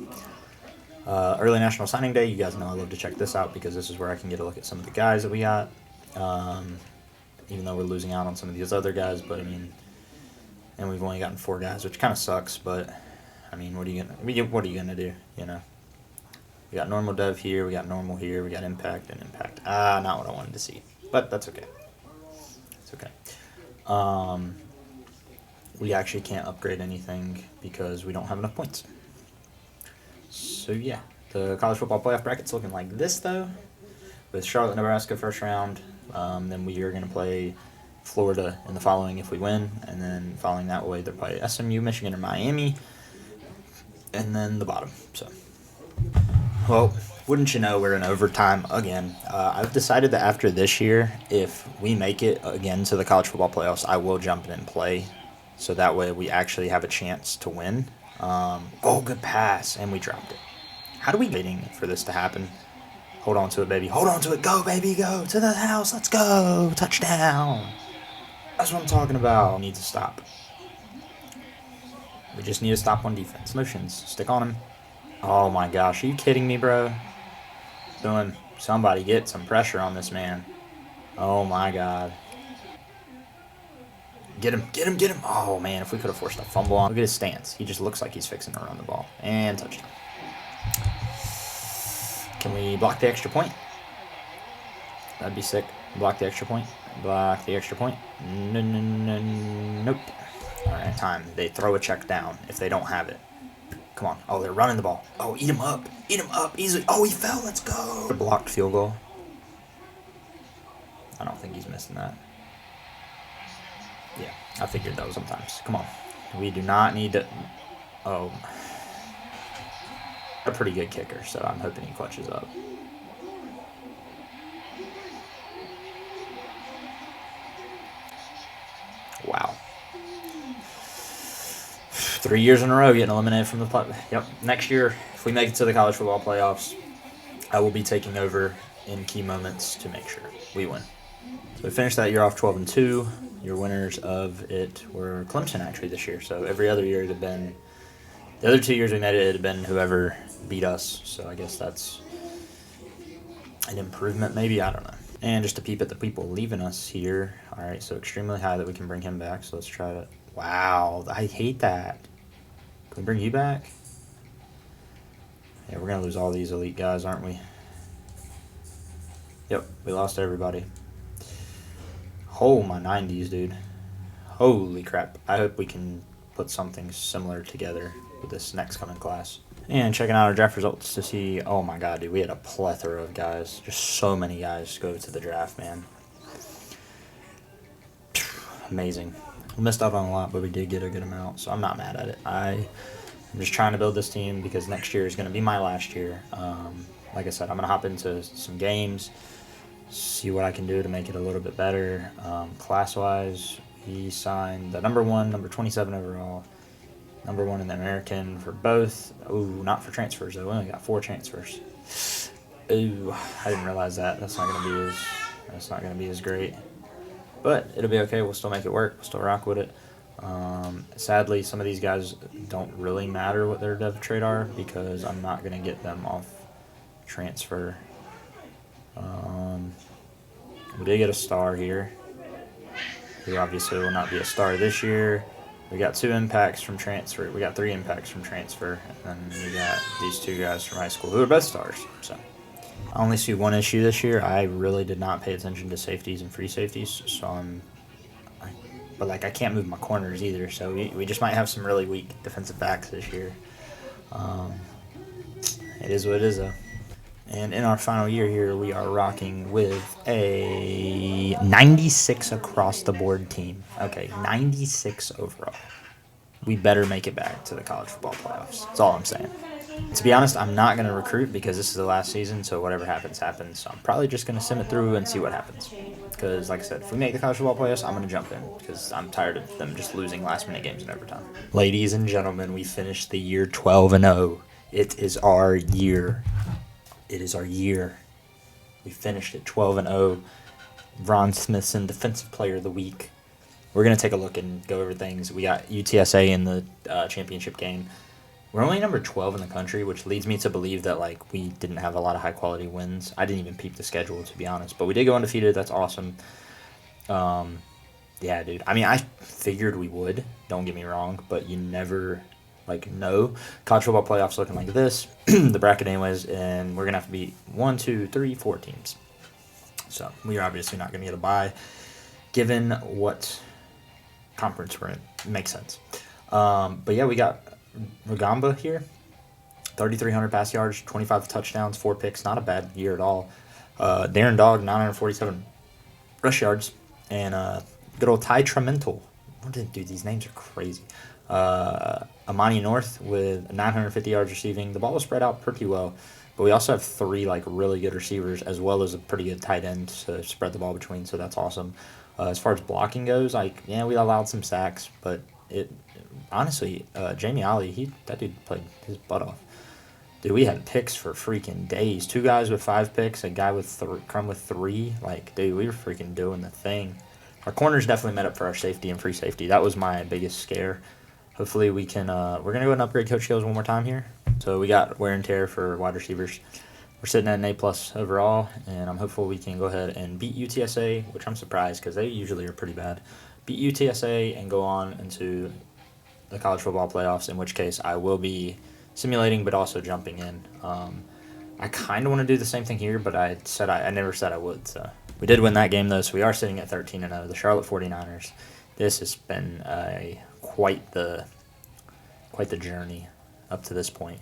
early National Signing Day, you guys know I love to check this out because this is where I can get a look at some of the guys that we got. Even though we're losing out on some of these other guys, but I mean, and we've only gotten 4 guys, which kind of sucks, but I mean, what are you gonna do, you know? We got normal dev here, we got normal here, we got impact and impact. Not what I wanted to see, but that's okay. It's okay. We actually can't upgrade anything because we don't have enough points. So yeah, the college football playoff bracket's looking like this though, with Charlotte, Nebraska first round. Then we are going to play Florida in the following if we win, and then following that way they'll play SMU, Michigan, or Miami, and then the bottom. So, well, wouldn't you know, we're in overtime again. I've decided that after this year, if we make it again to the college football playoffs, I will jump in and play, so that way we actually have a chance to win. Good pass, and we dropped it. How do we waiting for this to happen? Hold on to it, baby. Hold on to it. Go, baby, go. To the house. Let's go. Touchdown. That's what I'm talking about. We need to stop. We just need to stop on defense. Motions. Stick on him. Oh, my gosh. Are you kidding me, bro? Somebody get some pressure on this man. Oh, my God. Get him. Get him. Get him. Oh, man. If we could have forced a fumble on. Look at his stance. He just looks like he's fixing to run the ball. And touchdown. Can we block the extra point? That'd be sick. Block the extra point. Block the extra point. Nope. All right, time. They throw a check down if they don't have it. Come on. Oh, they're running the ball. Oh, eat him up. Eat him up easily. Oh, he fell. Let's go. A blocked field goal. I don't think he's missing that. Yeah, I figured those sometimes. Come on. We do not need to... Oh... A pretty good kicker, so I'm hoping he clutches up. Wow. 3 years in a row getting eliminated from the play. Yep. Next year, if we make it to the college football playoffs, I will be taking over in key moments to make sure we win. So we finished that year off 12-2. Your winners of it were Clemson actually this year. So every other year it had been... The other 2 years we made it had been whoever beat us, so I guess that's an improvement maybe, I don't know. And just to peep at the people leaving us here, alright, so extremely high that we can bring him back, so let's try to, wow, I hate that. Can we bring you back? Yeah, we're going to lose all these elite guys, aren't we? Yep, we lost everybody. Oh, my 90s, dude. Holy crap, I hope we can put something similar together with this next coming class. And checking out our draft results to see, oh my god, dude, we had a plethora of guys. Just so many guys go to the draft, man. Amazing. We missed out on a lot, but we did get a good amount, so I'm not mad at it. I'm just trying to build this team because next year is going to be my last year. Like I said, I'm going to hop into some games, see what I can do to make it a little bit better. Class-wise, we signed the number 27 overall, number 1 in the American for both. Ooh, not for transfers though. We only got 4 transfers. Ooh, I didn't realize that. That's not gonna be as great. But it'll be okay. We'll still make it work. We'll still rock with it. Sadly, some of these guys don't really matter what their dev trade are because I'm not gonna get them off transfer. We did get a star here, who obviously will not be a star this year. We got 2 impacts from transfer. We got 3 impacts from transfer. And then we got these 2 guys from high school who are both stars. So I only see one issue this year. I really did not pay attention to safeties and free safeties, so but like I can't move my corners either. So we just might have some really weak defensive backs this year. Um, it is what it is, though. And in our final year here, we are rocking with a 96 across the board team. Okay, 96 overall. We better make it back to the college football playoffs. That's all I'm saying. To be honest, I'm not going to recruit because this is the last season, so whatever happens, happens. So I'm probably just going to sim it through and see what happens. Because, like I said, if we make the college football playoffs, I'm going to jump in because I'm tired of them just losing last-minute games in overtime. Ladies and gentlemen, we finished the year 12-0. It is our year. It is our year. We finished at 12-0. Ron Smithson, Defensive Player of the Week. We're going to take a look and go over things. We got UTSA in the championship game. We're only number 12 in the country, which leads me to believe that like we didn't have a lot of high-quality wins. I didn't even peep the schedule, to be honest. But we did go undefeated. That's awesome. Yeah, dude. I mean, I figured we would. Don't get me wrong. But you never, know. College football playoffs looking like this. The bracket anyways. And we're going to have to beat 1, 2, 3, 4 teams. So we are obviously not going to get a bye, given what conference we're in. Makes sense. But yeah, we got Rugamba here, 3,300 pass yards, 25 touchdowns, 4 picks. Not a bad year at all. Darren Dog, 947 rush yards. And good old Ty Tremental. Dude, these names are crazy. Amani North with 950 yards receiving. The ball was spread out pretty well. But we also have 3 really good receivers as well as a pretty good tight end to spread the ball between. So that's awesome. As far as blocking goes, we allowed some sacks, but honestly, Jamie Ollie, that dude played his butt off. Dude, we had picks for freaking days. 2 guys with 5 picks, a guy with Crum with 3. Dude, we were freaking doing the thing. Our corners definitely met up for our safety and free safety. That was my biggest scare. Hopefully we can, we're going to go and upgrade coach skills one more time here. So we got wear and tear for wide receivers. We're sitting at an A+ overall, and I'm hopeful we can go ahead and beat UTSA, which I'm surprised because they usually are pretty bad. Beat UTSA and go on into the college football playoffs, in which case I will be simulating but also jumping in. I kind of want to do the same thing here, but I never said I would. So we did win that game, though, so we are sitting at 13-0. The Charlotte 49ers. This has been quite the journey up to this point.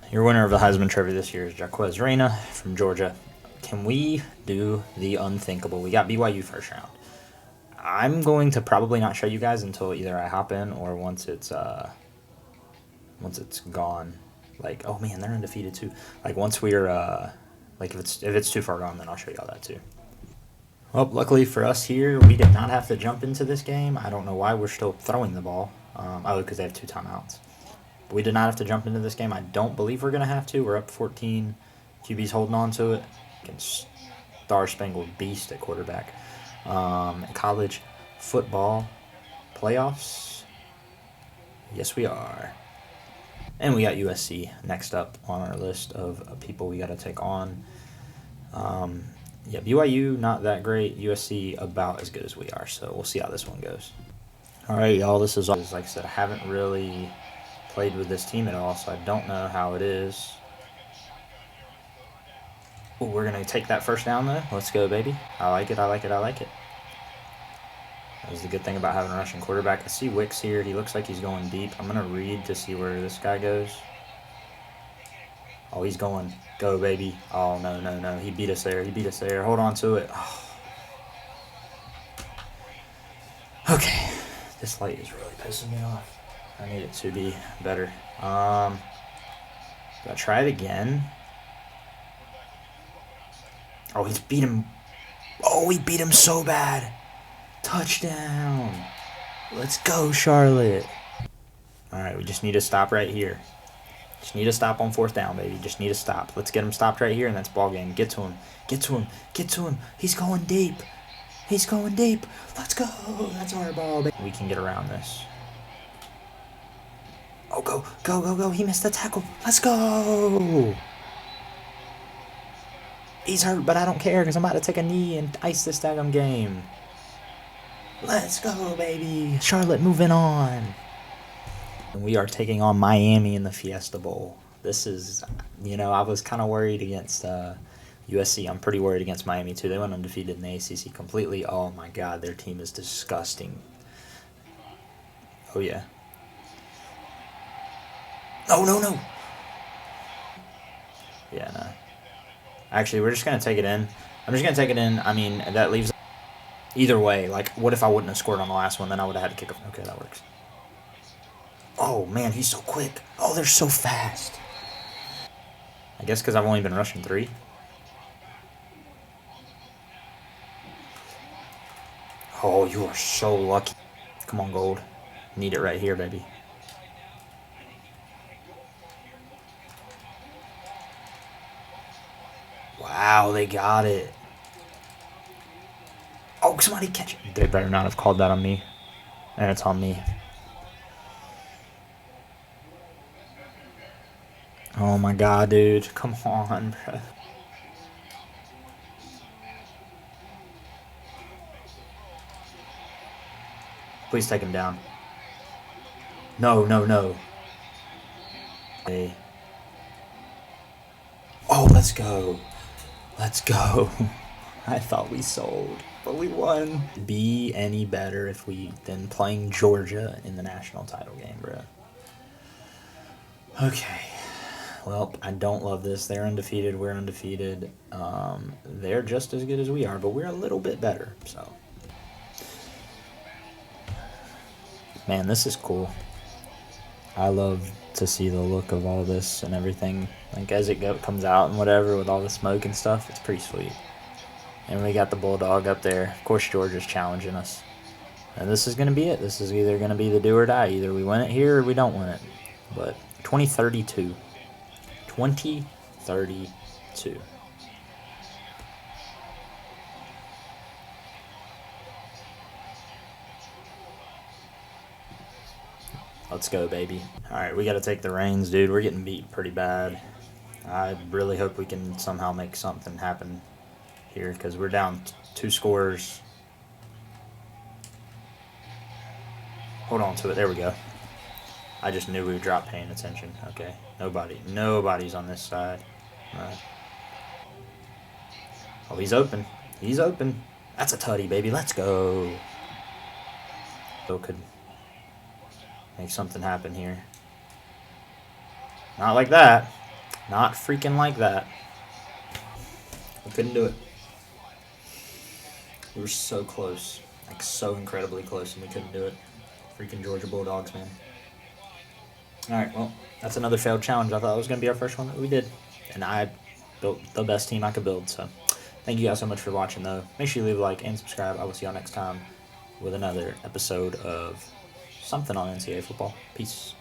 Your winner of the Heisman Trophy this year is Jaquez Reyna from Georgia. Can we do the unthinkable? We got BYU first round. I'm going to probably not show you guys until either I hop in or once it's gone. Oh man, they're undefeated too. Once we're if it's too far gone, then I'll show you all that too. Well, luckily for us here, we did not have to jump into this game. I don't know why we're still throwing the ball. Because they have 2 timeouts. We did not have to jump into this game. I don't believe we're going to have to. We're up 14. QB's holding on to it. Star-spangled beast at quarterback. College football playoffs. Yes, we are. And we got USC next up on our list of people we got to take on. BYU, not that great. USC, about as good as we are. So we'll see how this one goes. All right, y'all. This is, like I said, I haven't really played with this team at all, so I don't know how it is. Ooh, we're going to take that first down, though. Let's go, baby. I like it. That was the good thing about having a rushing quarterback. I see Wicks here. He looks like he's going deep. I'm going to read to see where this guy goes. Oh, he's going. Go, baby. Oh, no. He beat us there. Hold on to it. Oh. Okay. This light is really pissing me off. I need it to be better. Do I try it again? Oh, he beat him so bad. Touchdown. Let's go, Charlotte. All right, we just need to stop right here. Just need to stop on 4th down, baby. Just need to stop. Let's get him stopped right here, and that's ball game. Get to him. He's going deep. Let's go. That's our ball, baby. We can get around this. Oh, go. He missed the tackle. Let's go. He's hurt, but I don't care because I'm about to take a knee and ice this daggum game. Let's go, baby. Charlotte moving on. And we are taking on Miami in the Fiesta Bowl. This is, I was kind of worried against USC, I'm pretty worried against Miami, too. They went undefeated in the ACC completely. Oh, my God. Their team is disgusting. Oh, yeah. Oh, no, no. Yeah, no. Actually, we're just going to take it in. I'm just going to take it in. I mean, that leaves... Either way, like, what if I wouldn't have scored on the last one? Then I would have had to kick off. Okay, that works. Oh, man, he's so quick. Oh, they're so fast. I guess because I've only been rushing 3. Oh, you are so lucky. Come on, Gold. Need it right here, baby. Wow, they got it. Oh, somebody catch it. They better not have called that on me. And it's on me. Oh my God, dude. Come on, bro. Please take him down. No, no, no. Hey. Oh, let's go. Let's go. I thought we sold, but we won. Be any better if we than playing Georgia in the national title game, bro. Okay. Well, I don't love this. They're undefeated. We're undefeated. They're just as good as we are, but we're a little bit better. So, man, this is cool. I love to see the look of all this and everything. Like, as it comes out and whatever with all the smoke and stuff, it's pretty sweet. And we got the Bulldog up there. Of course, Georgia's challenging us. And this is going to be it. This is either going to be the do or die. Either we win it here or we don't win it. But 2032. 2032. Let's go, baby. All right, we got to take the reins, dude. We're getting beat pretty bad. I really hope we can somehow make something happen here because we're down 2 scores. Hold on to it. There we go. I just knew we would drop paying attention. Okay. Nobody's on this side. Right. Oh, he's open. He's open. That's a tutty, baby. Let's go. So could make something happen here. Not like that. Not freaking like that. I couldn't do it. We were so close. Like, so incredibly close, and we couldn't do it. Freaking Georgia Bulldogs, man. Alright, well, that's another failed challenge. I thought it was going to be our first one that we did. And I built the best team I could build, so thank you guys so much for watching, though. Make sure you leave a like and subscribe. I will see y'all next time with another episode of something on NCAA football. Peace.